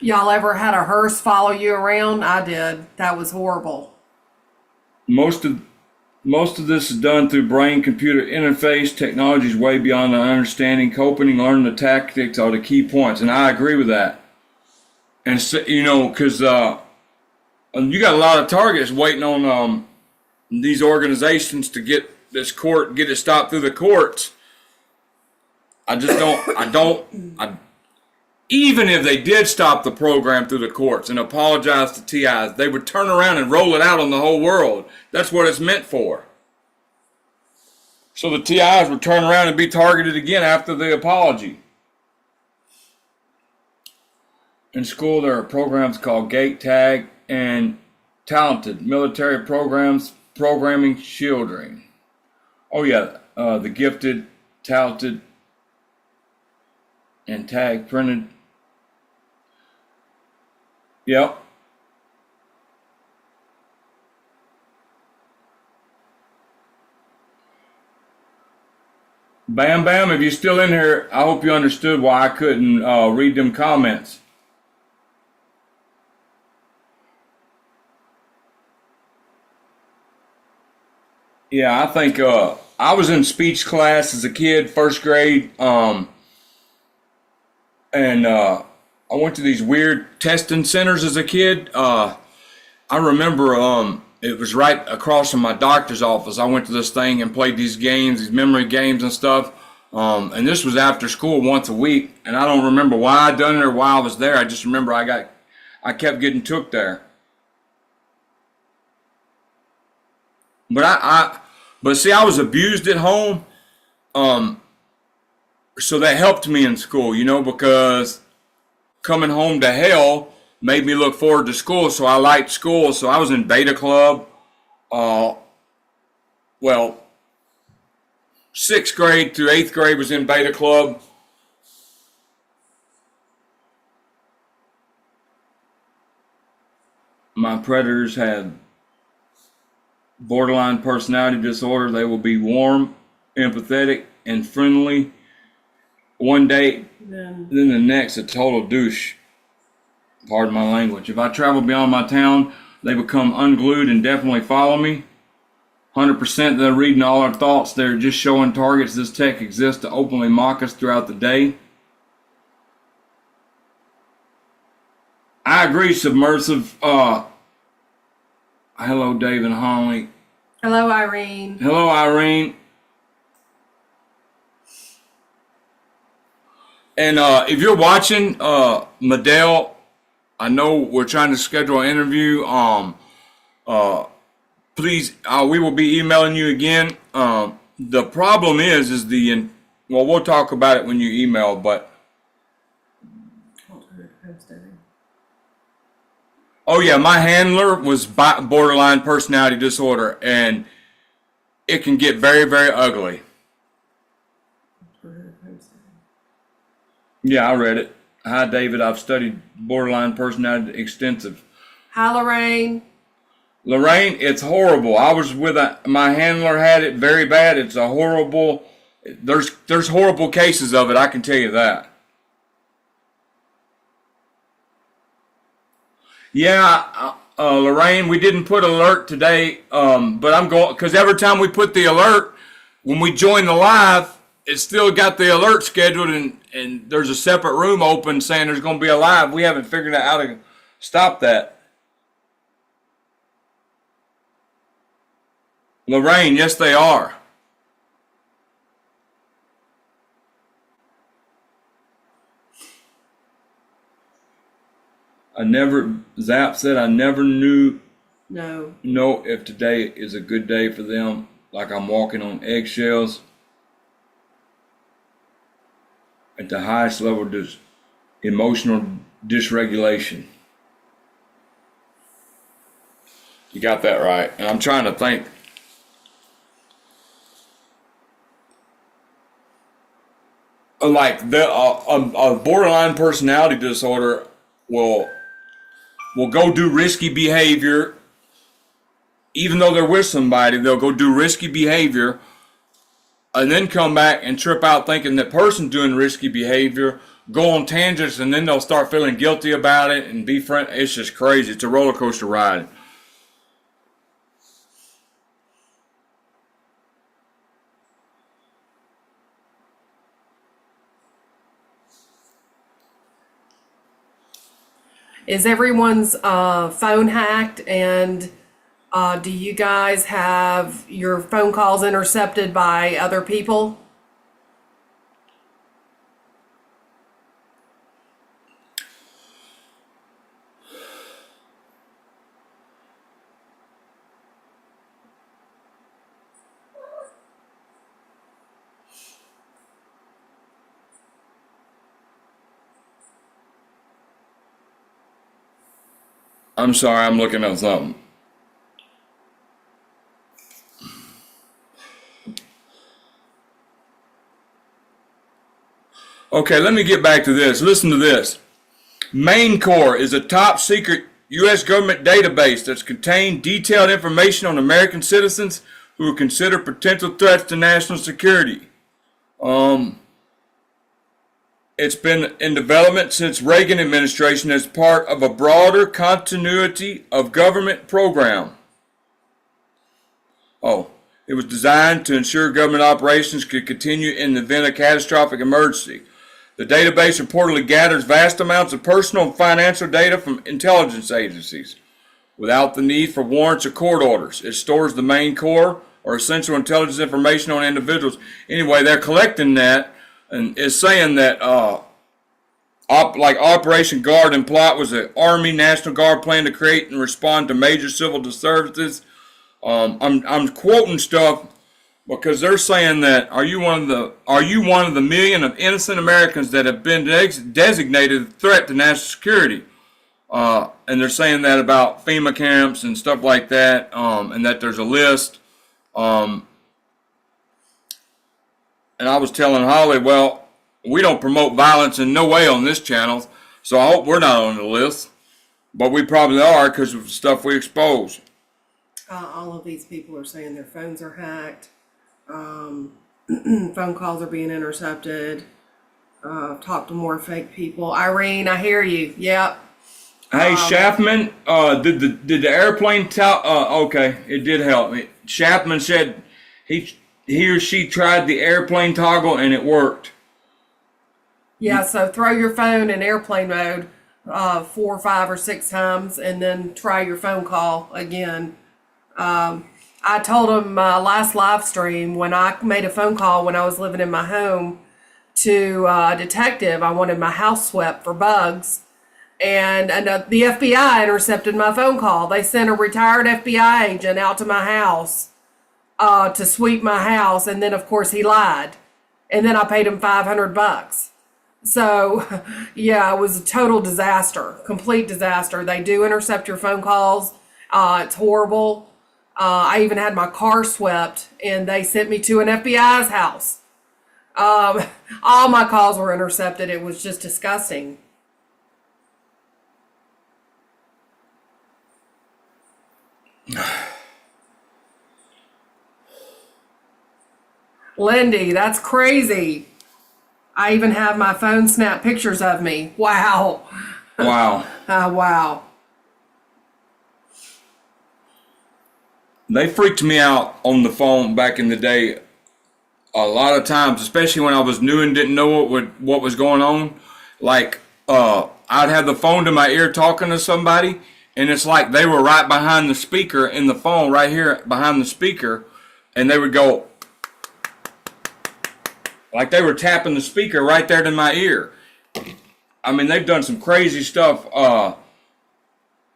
Y'all ever had a hearse follow you around? I did. That was horrible. Most of this is done through brain-computer interface. Technology is way beyond our understanding. Coping and learning the tactics are the key points, and I agree with that. And so, because you got a lot of targets waiting on these organizations to get it stopped through the courts. Even if they did stop the program through the courts and apologize to TIs, they would turn around and roll it out on the whole world. That's what it's meant for. So the TIs would turn around and be targeted again after the apology. In school, there are programs called Gate Tag and Talented military programs programming children. Oh yeah, the Gifted, Talented, and Tag printed. Yep. Bam Bam, if you're still in here, I hope you understood why I couldn't read them comments. Yeah, I think I was in speech class as a kid, first grade, and I went to these weird testing centers as a kid. I remember it was right across from my doctor's office. I went to this thing and played these games, these memory games and stuff. And this was after school once a week, and I don't remember why I done it or why I was there. I just remember I kept getting took there. But see, I was abused at home, so that helped me in school, because coming home to hell made me look forward to school, so I liked school. So I was in beta club. Well, 6th grade through 8th grade was in beta club. My predators had borderline personality disorder. They will be warm, empathetic, and friendly one day, then the next a total douche. Pardon my language. If I travel beyond my town, they become unglued and definitely follow me. 100% they're reading all our thoughts. They're just showing targets. This tech exists to openly mock us throughout the day. I agree, Submersive. Hello, Dave and Holly. Hello, Irene. Hello, Irene. And if you're watching, Madel, I know we're trying to schedule an interview. Please, we will be emailing you again. The problem is we'll talk about it when you email, but. Oh yeah, my handler was borderline personality disorder, and it can get very, very ugly. Yeah, I read it. Hi, David. I've studied borderline personality extensive. Hi, Lorraine. Lorraine, it's horrible. I was with my handler had it very bad. It's a horrible. There's horrible cases of it. I can tell you that. Yeah, Lorraine, we didn't put alert today, but I'm going because every time we put the alert, when we join the live, it's still got the alert scheduled, and there's a separate room open saying there's going to be a live. We haven't figured out how to stop that. Lorraine, yes, they are. Zap said, I never knew know if today is a good day for them, like I'm walking on eggshells. At the highest level of emotional dysregulation. You got that right. And I'm trying to think. Like a borderline personality disorder will go do risky behavior, even though they're with somebody, they'll go do risky behavior and then come back and trip out thinking that person doing risky behavior, go on tangents, and then they'll start feeling guilty about it and be friend. It's just crazy. It's a roller coaster ride. Is everyone's phone hacked, and do you guys have your phone calls intercepted by other people? I'm sorry, I'm looking at something. Okay, let me get back to this. Listen to this. Main Core is a top secret U.S. government database that's contained detailed information on American citizens who are considered potential threats to national security. It's been in development since Reagan administration as part of a broader continuity of government program. It was designed to ensure government operations could continue in the event of catastrophic emergency. The database reportedly gathers vast amounts of personal and financial data from intelligence agencies without the need for warrants or court orders. It stores the main core or essential intelligence information on individuals. Anyway, they're collecting that and is saying that like Operation Guard and Plot was an Army National Guard plan to create and respond to major civil disturbances. I'm quoting stuff because they're saying that are you one of the million of innocent Americans that have been designated a threat to national security? And they're saying that about FEMA camps and stuff like that, and that there's a list. And I was telling Holly, well, we don't promote violence in no way on this channel, so I hope we're not on the list. But we probably are because of the stuff we expose. All of these people are saying their phones are hacked. Phone calls are being intercepted. Talk to more fake people. Irene, I hear you. Yep. Hey, Schaffman, did the airplane okay, it did help me. Schaffman said he or she tried the airplane toggle and it worked. Yeah, so throw your phone in airplane mode 4, 5, or 6 times, and then try your phone call again. I told him last live stream when I made a phone call when I was living in my home to a detective. I wanted my house swept for bugs, and the FBI intercepted my phone call. They sent a retired FBI agent out to my house to sweep my house, and then of course he lied, and then I paid him $500. So yeah, it was a total disaster, complete disaster. They do intercept your phone calls. It's horrible. I even had my car swept, and they sent me to an FBI's house. All my calls were intercepted. It was just disgusting. Lindy, that's crazy. I even have my phone snap pictures of me. Wow. Wow. Wow. They freaked me out on the phone back in the day a lot of times, especially when I was new and didn't know what was going on. Like, I'd have the phone to my ear talking to somebody, and it's like they were right behind the speaker in the phone, right here behind the speaker, and they would go, like they were tapping the speaker right there to my ear. I mean, they've done some crazy stuff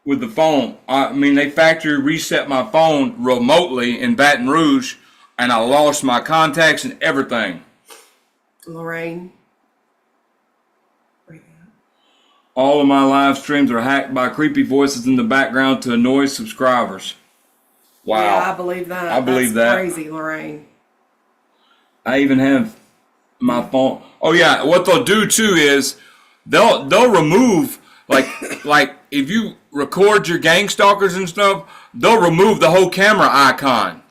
with the phone. I mean, they factory reset my phone remotely in Baton Rouge, and I lost my contacts and everything. Lorraine. All of my live streams are hacked by creepy voices in the background to annoy subscribers. Wow. Yeah, I believe that. I believe that. That's crazy, Lorraine. I even have my phone. Oh yeah, what they'll do too is they'll remove like if you record your gang stalkers and stuff, they'll remove the whole camera icon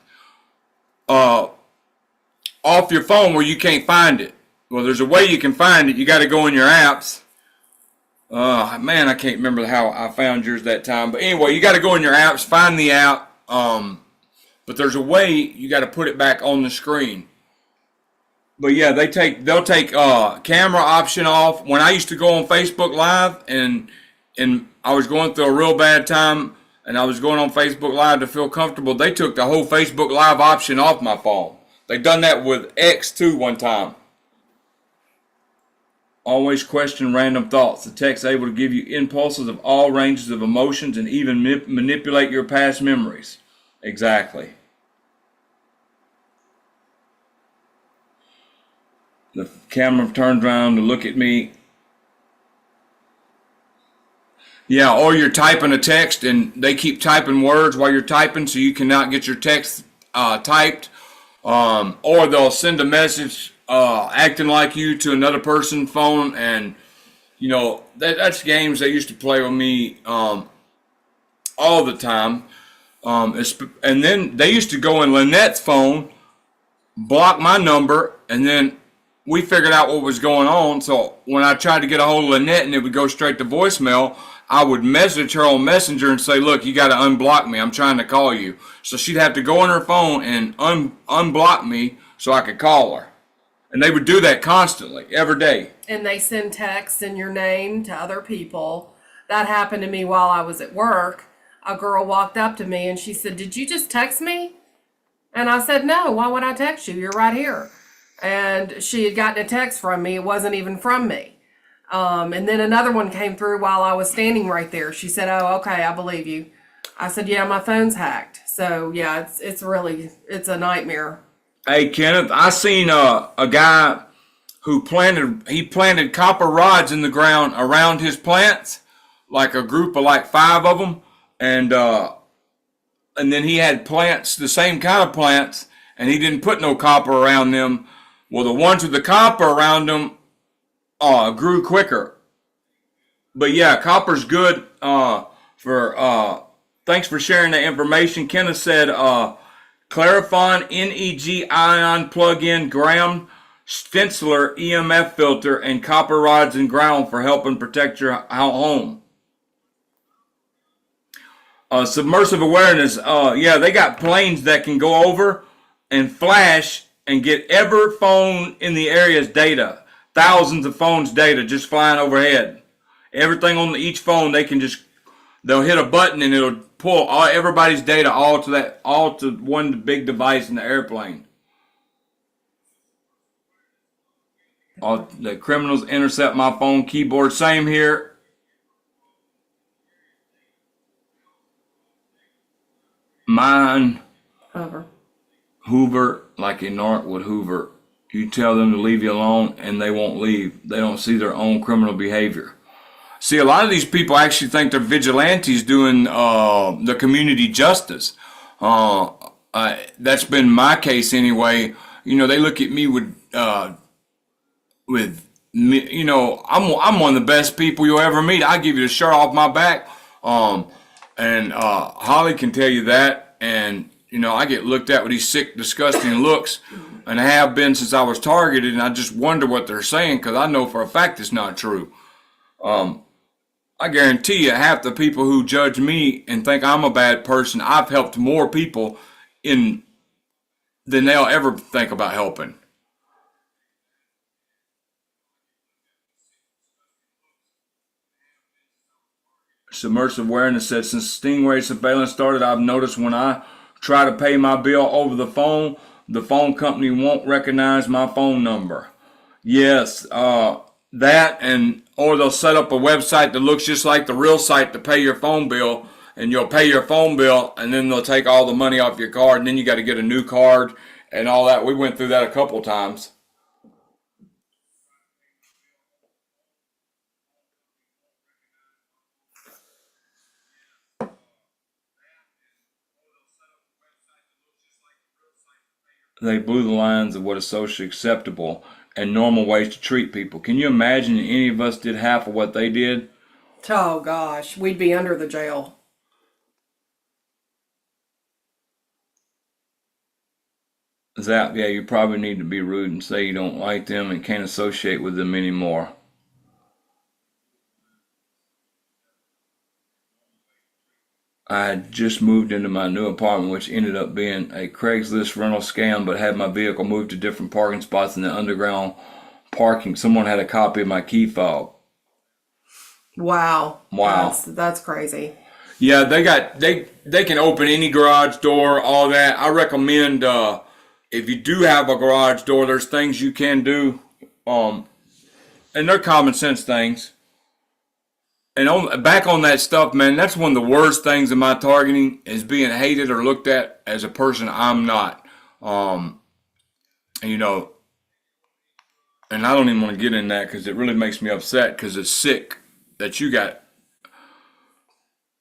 off your phone where you can't find it. Well, there's a way you can find it. You got to go in your apps. Man, I can't remember how I found yours that time. But anyway, you got to go in your apps, find the app. But there's a way you got to put it back on the screen. But yeah, they'll take camera option off. When I used to go on Facebook Live and I was going through a real bad time and I was going on Facebook Live to feel comfortable, they took the whole Facebook Live option off my phone. They done that with X too one time. Always question random thoughts. The text is able to give you impulses of all ranges of emotions and even manipulate your past memories. Exactly. The camera turns around to look at me. Yeah, or you're typing a text and they keep typing words while you're typing so you cannot get your text typed. Or they'll send a message acting like you to another person's phone, and you know that's games they used to play with me all the time. And then they used to go in Lynette's phone, block my number, and then we figured out what was going on. So when I tried to get a hold of Lynette and it would go straight to voicemail, I would message her on Messenger and say, look, you got to unblock me. I'm trying to call you. So she'd have to go on her phone and unblock me so I could call her. And they would do that constantly, every day. And they send texts in your name to other people. That happened to me while I was at work. A girl walked up to me and she said, did you just text me? And I said, no, why would I text you? You're right here. And she had gotten a text from me. It wasn't even from me. And then another one came through while I was standing right there. She said, oh, okay, I believe you. I said, yeah, my phone's hacked. So yeah, it's a nightmare. Hey, Kenneth, I seen a guy who planted copper rods in the ground around his plants, like a group of like 5 of them. And then he had plants, the same kind of plants, and he didn't put no copper around them. Well, the ones with the copper around them grew quicker. But yeah, copper's good thanks for sharing that information. Kenneth said Clarifon NEG ion plug-in ground stenciler EMF filter and copper rods and ground for helping protect your home. Submersive awareness, yeah, they got planes that can go over and flash and get every phone in the area's data. Thousands of phones' data just flying overhead. Everything on each phone, they'll hit a button and it'll pull everybody's data all to one big device in the airplane. All the criminals intercept my phone keyboard. Same here. Mine. Hoover, like a narc would hoover. You tell them to leave you alone and they won't leave. They don't see their own criminal behavior. See, a lot of these people actually think they're vigilantes doing the community justice. That's been my case anyway. You know, they look at me with me, you know, I'm one of the best people you'll ever meet. I give you the shirt off my back. And Holly can tell you that. And you know, I get looked at with these sick, disgusting looks, and I have been since I was targeted, and I just wonder what they're saying because I know for a fact it's not true. I guarantee you half the people who judge me and think I'm a bad person, I've helped more people than they'll ever think about helping. Submersive awareness said, since Stingray surveillance started, I've noticed when I try to pay my bill over the phone company won't recognize my phone number. Yes, that, and or they'll set up a website that looks just like the real site to pay your phone bill, and you'll pay your phone bill, and then they'll take all the money off your card, and then you got to get a new card and all that. We went through that a couple times. They blew the lines of what is socially acceptable and normal ways to treat people. Can you imagine if any of us did half of what they did? Oh gosh, we'd be under the jail. Zap, yeah, you probably need to be rude and say you don't like them and can't associate with them anymore. I had just moved into my new apartment, which ended up being a Craigslist rental scam, but had my vehicle moved to different parking spots in the underground parking. Someone had a copy of my key fob. Wow. Wow. That's crazy. Yeah, they can open any garage door, all that. I recommend if you do have a garage door, there's things you can do, and they're common sense things. And back on that stuff, man, that's one of the worst things in my targeting is being hated or looked at as a person I'm not. You know, and I don't even want to get in that because it really makes me upset because it's sick that you got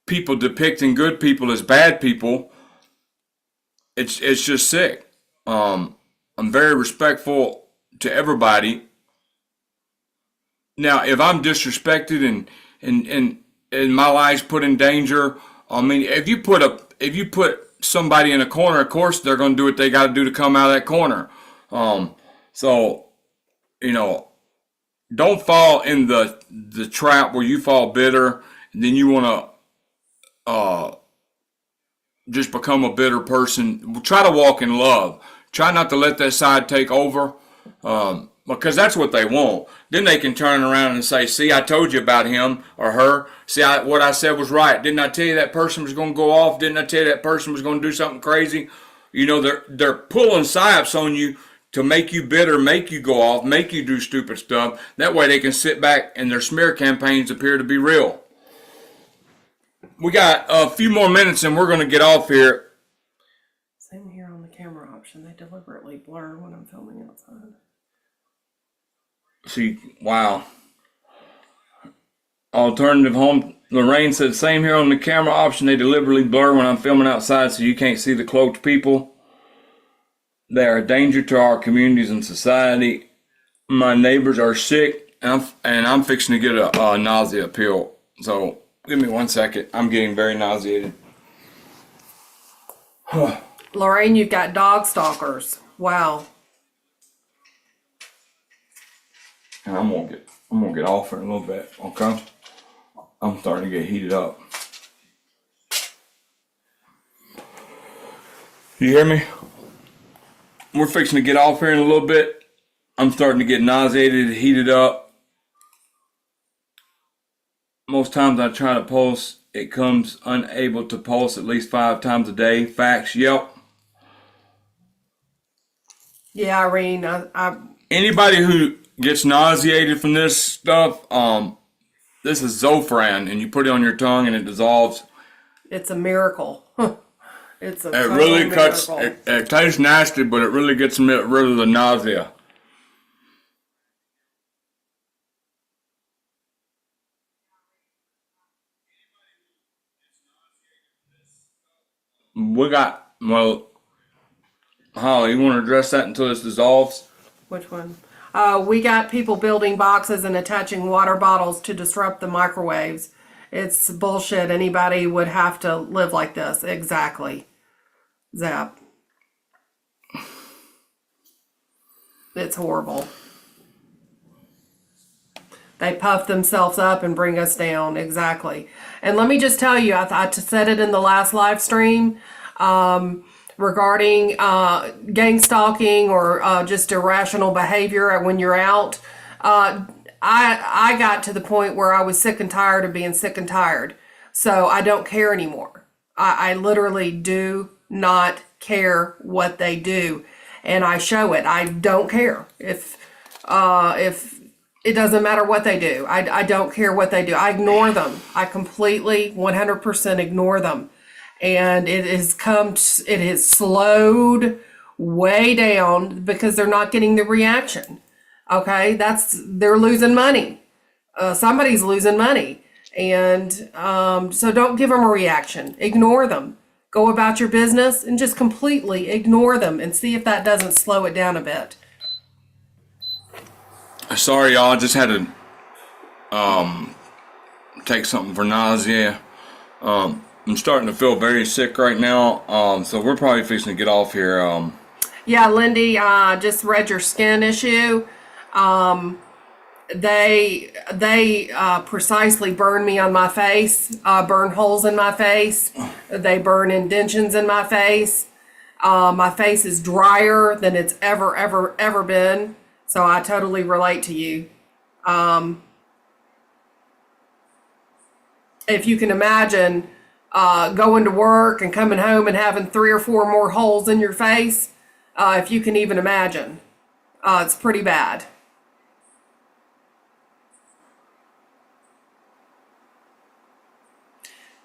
people depicting good people as bad people. It's just sick. I'm very respectful to everybody. Now, if I'm disrespected and my life's put in danger, I mean, if you put somebody in a corner, of course they're going to do what they got to do to come out of that corner. So, you know, don't fall in the trap where you fall bitter and then you want to just become a bitter person. Try to walk in love. Try not to let that side take over, because that's what they want. Then they can turn around and say, see, I told you about him or her. See, what I said was right. Didn't I tell you that person was going to go off? Didn't I tell you that person was going to do something crazy? You know, they're pulling psyops on you to make you bitter, make you go off, make you do stupid stuff. That way they can sit back and their smear campaigns appear to be real. We got a few more minutes and we're going to get off here. Same here on the camera option. They deliberately blur when I'm filming outside. See, wow. Alternative home. Lorraine said, same here on the camera option. They deliberately blur when I'm filming outside so you can't see the cloaked people. They are a danger to our communities and society. My neighbors are sick and I'm fixing to get a nausea pill. So give me 1 second. I'm getting very nauseated. Lorraine, you've got dog stalkers. Wow. And I'm gonna get off for a little bit, okay? I'm starting to get heated up. You hear me? We're fixing to get off here in a little bit. I'm starting to get nauseated, heated up. Most times I try to pulse, it comes unable to pulse at least 5 times a day. Facts, yep. Yeah, Irene, Anybody who gets nauseated from this stuff, this is Zofran, and you put it on your tongue and it dissolves. it's a miracle. It's a It really cuts. miracle. It tastes nasty, but it really gets rid of the nausea. Well, Holly, you want to address that until this dissolves? Which one? We got people building boxes and attaching water bottles to disrupt the microwaves. It's bullshit. Anybody would have to live like this. Exactly. Zap. It's horrible. They puff themselves up and bring us down. Exactly. And let me just tell you, I said it in the last live stream regarding gang stalking or just irrational behavior when you're out. I got to the point where I was sick and tired of being sick and tired. So I don't care anymore. I literally do not care what they do. And I show it. I don't care. If it doesn't matter what they do. I don't care what they do. I ignore them. I completely 100% ignore them. And it has slowed way down because they're not getting the reaction. Okay, they're losing money. Somebody's losing money. And so don't give them a reaction. Ignore them. Go about your business and just completely ignore them and see if that doesn't slow it down a bit. Sorry, y'all. I just had to take something for nausea. I'm starting to feel very sick right now. So we're probably fixing to get off here. Yeah, Lindy, just read your skin issue. They precisely burn me on my face, burn holes in my face. They burn indentions in my face. My face is drier than it's ever been. So I totally relate to you. If you can imagine going to work and coming home and having 3 or 4 more holes in your face, if you can even imagine, it's pretty bad.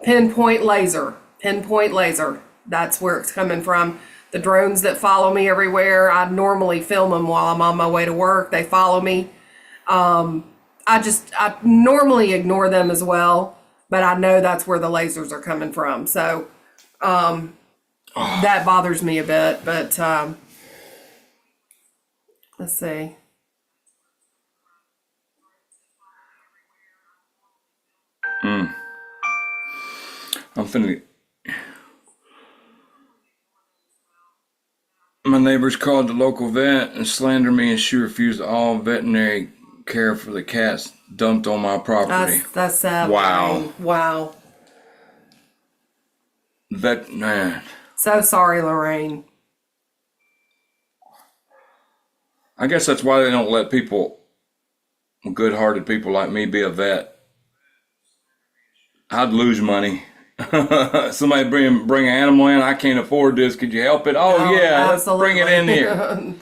Pinpoint laser. Pinpoint laser. That's where it's coming from. The drones that follow me everywhere, I normally film them while I'm on my way to work. They follow me. I normally ignore them as well, but I know that's where the lasers are coming from. So that bothers me a bit, but let's see. I'm finna. My neighbors called the local vet and slandered me, and she refused all veterinary care for the cats dumped on my property. That's sad. Wow. Wow. Vet man. So sorry, Lorraine. I guess that's why they don't let people, good-hearted people like me, be a vet. I'd lose money. Somebody bring an animal in. I can't afford this. Could you help it? Oh yeah, absolutely. Let's bring it in here.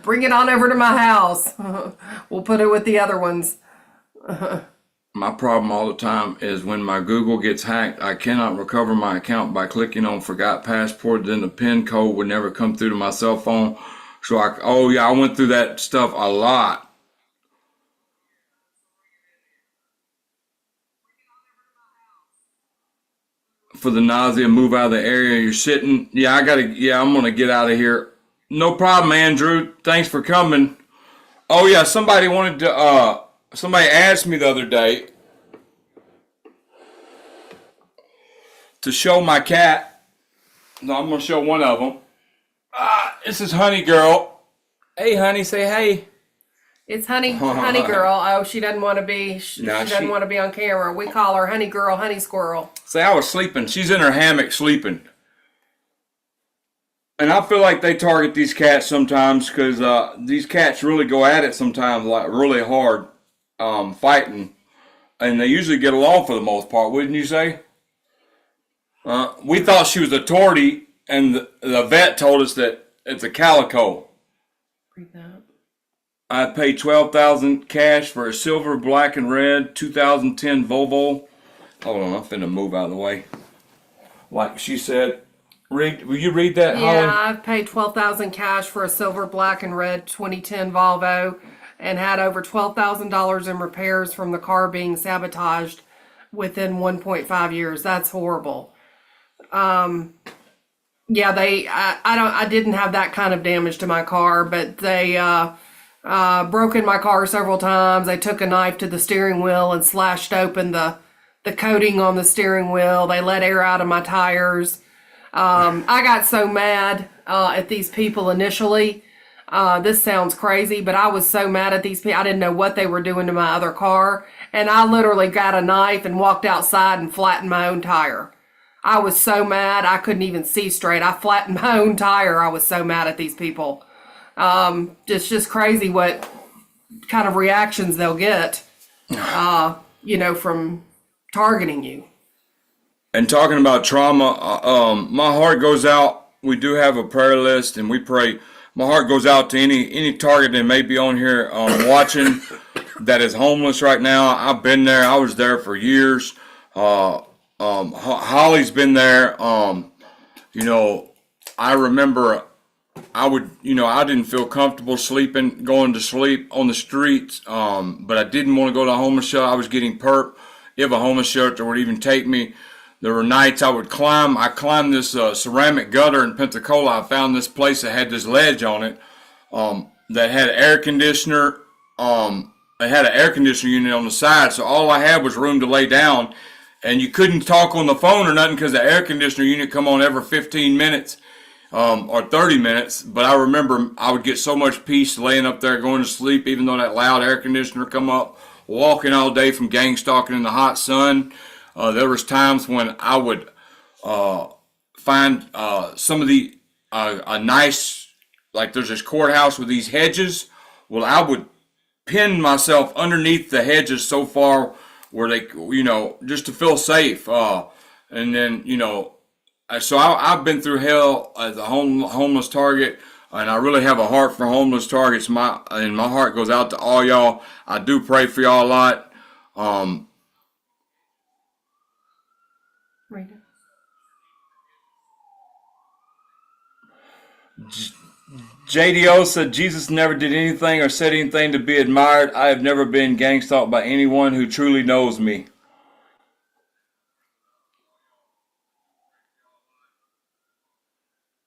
Bring it on over to my house. We'll put it with the other ones. My problem all the time is when my Google gets hacked, I cannot recover my account by clicking on forgot passport. Then the PIN code would never come through to my cell phone. So I went through that stuff a lot. For the nausea, move out of the area you're sitting. I'm gonna get out of here. No problem, Andrew. Thanks for coming. Oh yeah, somebody asked me the other day to show my cat. No, I'm gonna show one of them. This is Honey Girl. Hey, Honey, say hey. It's Honey Girl. Oh, she doesn't want to be. She doesn't want to be on camera. We call her Honey Girl, Honey Squirrel. Say, I was sleeping. She's in her hammock sleeping. And I feel like they target these cats sometimes because these cats really go at it sometimes, like really hard, fighting. And they usually get along for the most part, wouldn't you say? We thought she was a tortie, and the vet told us that it's a calico. Read that. I paid $12,000 cash for a silver, black, and red 2010 Volvo. Hold on, I'm finna move out of the way. Like she said, will you read that, Holly? Yeah, I've paid $12,000 cash for a silver, black, and red 2010 Volvo, and had over $12,000 in repairs from the car being sabotaged within 1.5 years. That's horrible. Yeah, I didn't have that kind of damage to my car, but they broke in my car several times. They took a knife to the steering wheel and slashed open the coating on the steering wheel. They let air out of my tires. I got so mad at these people initially. This sounds crazy, but I was so mad at these people. I didn't know what they were doing to my other car. And I literally got a knife and walked outside and flattened my own tire. I was so mad I couldn't even see straight. I flattened my own tire. I was so mad at these people. It's just crazy what kind of reactions they'll get, from targeting you. And talking about trauma, my heart goes out. We do have a prayer list, and we pray. My heart goes out to any target that may be on here watching that is homeless right now. I've been there. I was there for years. Holly's been there. I remember I didn't feel comfortable going to sleep on the streets, but I didn't want to go to a homeless shelter. I was getting perp if a homeless shelter would even take me. There were nights I climbed this ceramic gutter in Pensacola. I found this place that had this ledge on it that had an air conditioner. It had an air conditioner unit on the side, so all I had was room to lay down. And you couldn't talk on the phone or nothing because the air conditioner unit come on every 15 minutes. or 30 minutes. But I remember I would get so much peace laying up there going to sleep, even though that loud air conditioner come up, walking all day from gang stalking in the hot sun. There was times when I would find some of the a nice, like there's this courthouse with these hedges. Well, I would pin myself underneath the hedges so far where they, just to feel safe. And then, so I've been through hell as a homeless target, and I really have a heart for homeless targets. My heart goes out to all y'all. I do pray for y'all a lot. Read it. JDO said Jesus never did anything or said anything to be admired. I have never been gang stalked by anyone who truly knows me.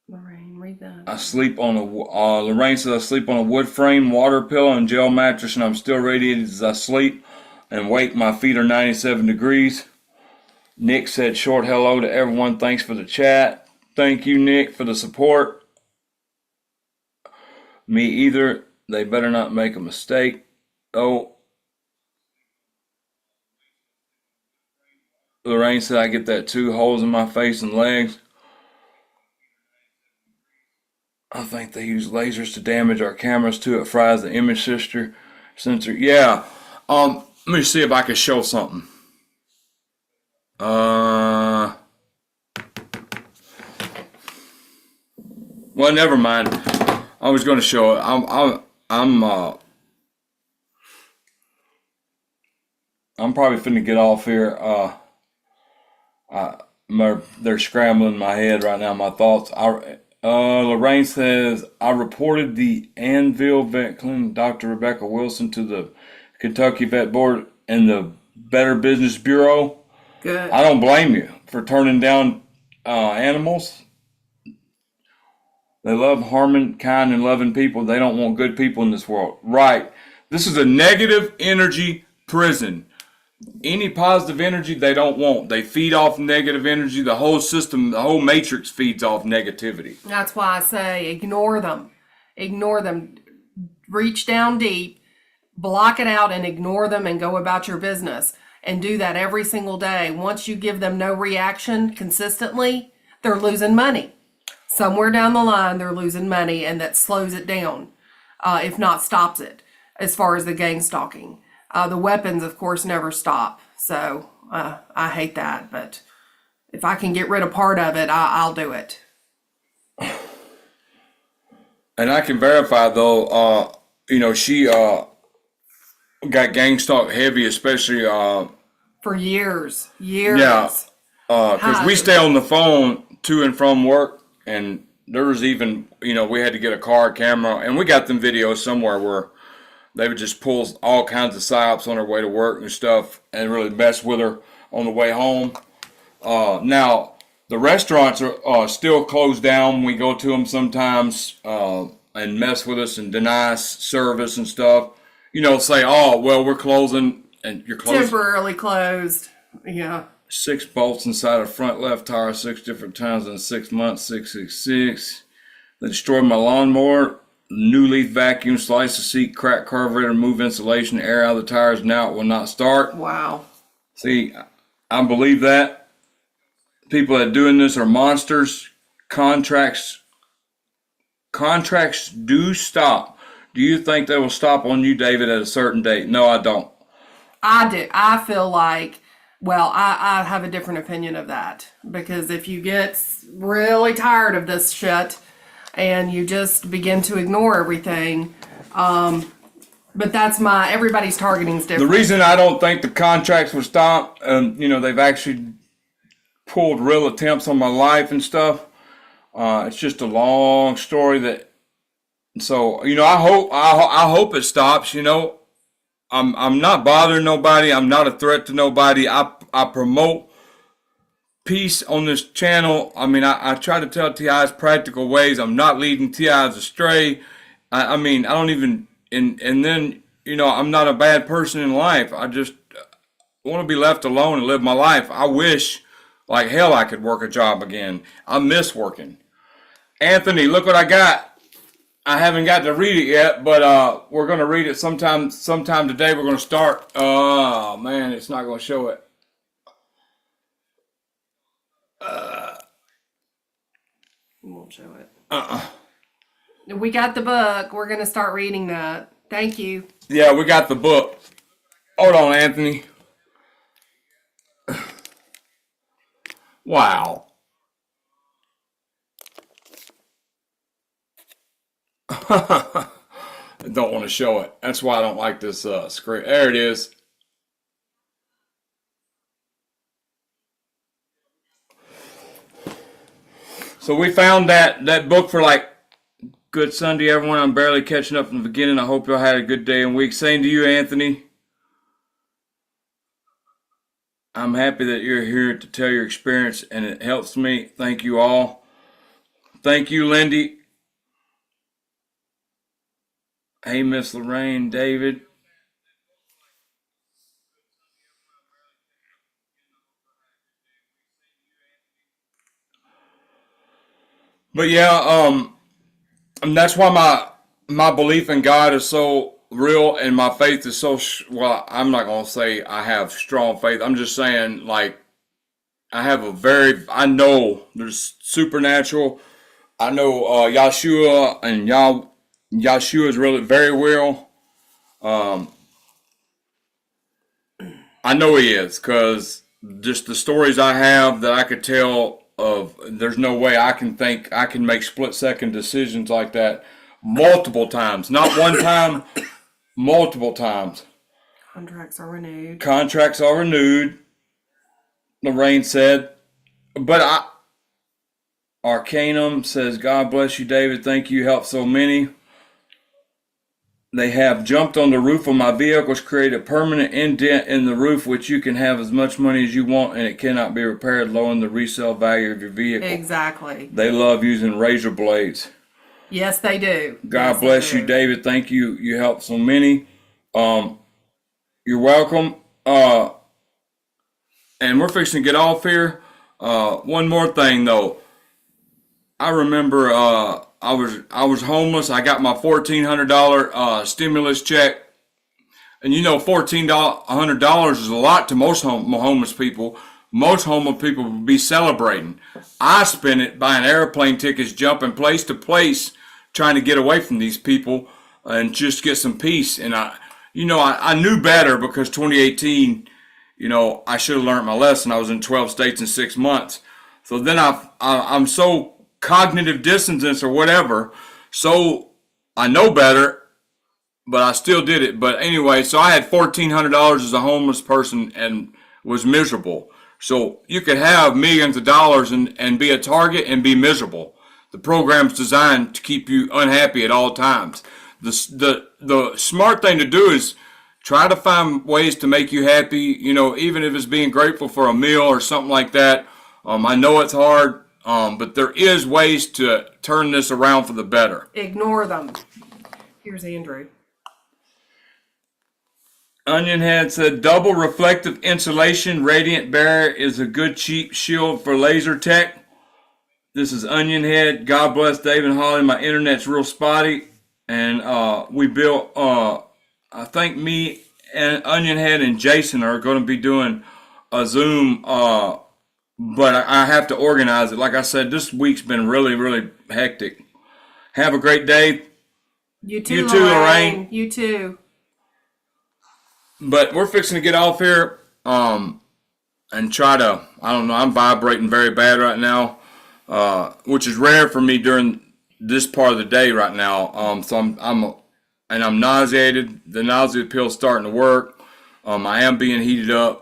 Lorraine, read that. Lorraine says I sleep on a wood frame, water pillow, and gel mattress, and I'm still radiated as I sleep and wake. My feet are 97 degrees. Nick said short hello to everyone. Thanks for the chat. Thank you, Nick, for the support. Me either. They better not make a mistake. Oh. Lorraine said I get that too. Holes in my face and legs. I think they use lasers to damage our cameras too. It fries the image sensor. Yeah. Let me see if I can show something. Well, never mind. I was going to show it. I'm probably finna get off here. They're scrambling my head right now. My thoughts. Lorraine says I reported the Anvil Vet Clinic, Dr. Rebecca Wilson, to the Kentucky Vet Board and the Better Business Bureau. Good. I don't blame you for turning down animals. They love harming kind and loving people. They don't want good people in this world. Right. This is a negative energy prison. Any positive energy they don't want. They feed off negative energy. The whole system, the whole matrix feeds off negativity. That's why I say ignore them. Ignore them. Reach down deep, block it out, and ignore them and go about your business. And do that every single day. Once you give them no reaction consistently, they're losing money. Somewhere down the line, they're losing money, and that slows it down, if not stops it, as far as the gang stalking. The weapons, of course, never stop. So I hate that. But if I can get rid of part of it, I'll do it. And I can verify, though, she got gang stalked heavy, especially for years. Yeah, because we stay on the phone to and from work, and there was even, we had to get a car camera, and we got them videos somewhere where they would just pull all kinds of psyops on their way to work and stuff and really mess with her on the way home. Now, the restaurants are still closed down. We go to them sometimes and mess with us and deny us service and stuff. Say, oh, well, we're closing, and you're closed. Temporarily closed. Yeah. 6 bolts inside a front left tire 6 different times in 6 months, 666. They destroyed my lawnmower. New leaf vacuum, slice the seat, crack carburetor, move insulation, air out of the tires. Now it will not start. Wow. See, I believe that. People that are doing this are monsters. Contracts do stop. Do you think they will stop on you, David, at a certain date? No, I don't. I do. I feel like, I have a different opinion of that. Because if you get really tired of this shit and you just begin to ignore everything, but that's everybody's targeting is different. The reason I don't think the contracts will stop, they've actually pulled real attempts on my life and stuff. It's just a long story so I hope it stops. I'm not bothering nobody. I'm not a threat to nobody. I promote peace on this channel. I try to tell TI's practical ways. I'm not leading TI's astray. I don't even, and then, I'm not a bad person in life. I just want to be left alone and live my life. I wish like hell I could work a job again. I miss working. Anthony, look what I got. I haven't got to read it yet, but we're gonna read it sometime today. We're gonna start. Oh man, it's not gonna show it. We won't show it. We got the book. We're gonna start reading that. Thank you. Yeah, we got the book. Hold on, Anthony. Wow. I don't want to show it. That's why I don't like this screen. There it is. So we found that book for like good Sunday, everyone. I'm barely catching up from the beginning. I hope y'all had a good day and week. Same to you, Anthony. I'm happy that you're here to tell your experience, and it helps me. Thank you all. Thank you, Lindy. Hey, Miss Lorraine, David. But yeah, and that's why my belief in God is so real, and my faith is so well. I'm not gonna say I have strong faith. I'm just saying, like, I know there's supernatural. I know Yeshua and Yeshua is really very real. I know he is, because just the stories I have that I could tell of, there's no way I can make split second decisions like that multiple times. Not one time, multiple times. Contracts are renewed. Contracts are renewed, Lorraine said. But Arcanum says, God bless you, David. Thank you. Helped so many. They have jumped on the roof of my vehicles, created a permanent indent in the roof, which you can have as much money as you want, and it cannot be repaired, lowering the resale value of your vehicle. Exactly. They love using razor blades. Yes, they do. God bless you, David. Thank you. You helped so many. You're welcome. And we're fixing to get off here. One more thing, though. I remember I was homeless. I got my $1,400 stimulus check, and you know $1,400 is a lot to most homeless people. Most homeless people would be celebrating. I spent it buying airplane tickets, jumping place to place, trying to get away from these people and just get some peace. And I knew better, because 2018, I should have learned my lesson. I was in 12 states in 6 months. So then I'm so cognitive dissonance or whatever, so I know better, but I still did it. But anyway, so I had $1,400 as a homeless person and was miserable. So you could have millions of dollars and be a target and be miserable. The program's designed to keep you unhappy at all times. The smart thing to do is try to find ways to make you happy, even if it's being grateful for a meal or something like that. I know it's hard, but there is ways to turn this around for the better. Ignore them. Here's Andrew. Onion Head said, double reflective insulation radiant barrier is a good cheap shield for laser tech. This is Onion Head. God bless Dave and Holly. My internet's real spotty. And we built, I think me and Onion Head and Jason are going to be doing a Zoom, but I have to organize it. Like I said, this week's been really, really hectic. Have a great day. You too, Lorraine. You too. But we're fixing to get off here and try to, I don't know, I'm vibrating very bad right now, which is rare for me during this part of the day right now. So I'm nauseated. The nausea pill's starting to work. I am being heated up.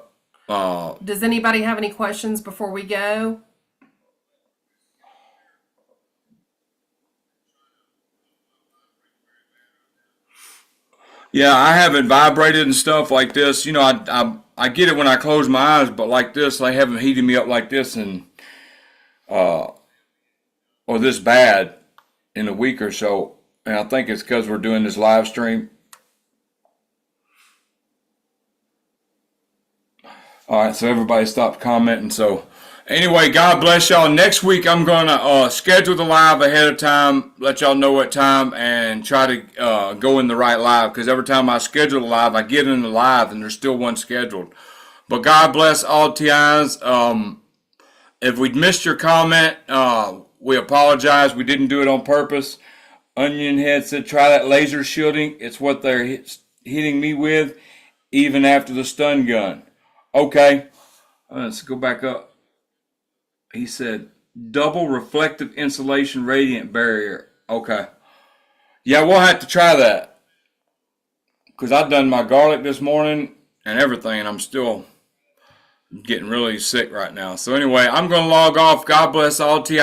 Does anybody have any questions before we go? Yeah, I haven't vibrated and stuff like this. I get it when I close my eyes, but like this, they haven't heated me up like this or this bad in a week or so. And I think it's because we're doing this live stream. All right, so everybody stopped commenting. So anyway, God bless y'all. Next week I'm gonna schedule the live ahead of time, let y'all know what time, and try to go in the right live, because every time I schedule a live, I get in the live and there's still one scheduled. But God bless all TIs. If we missed your comment, we apologize. We didn't do it on purpose. Onion Head said, try that laser shielding. It's what they're hitting me with, even after the stun gun. Okay, let's go back up. He said, double reflective insulation radiant barrier. Okay. Yeah, we'll have to try that. Because I've done my garlic this morning and everything, and I'm still getting really sick right now. So anyway, I'm going to log off. God bless all TI.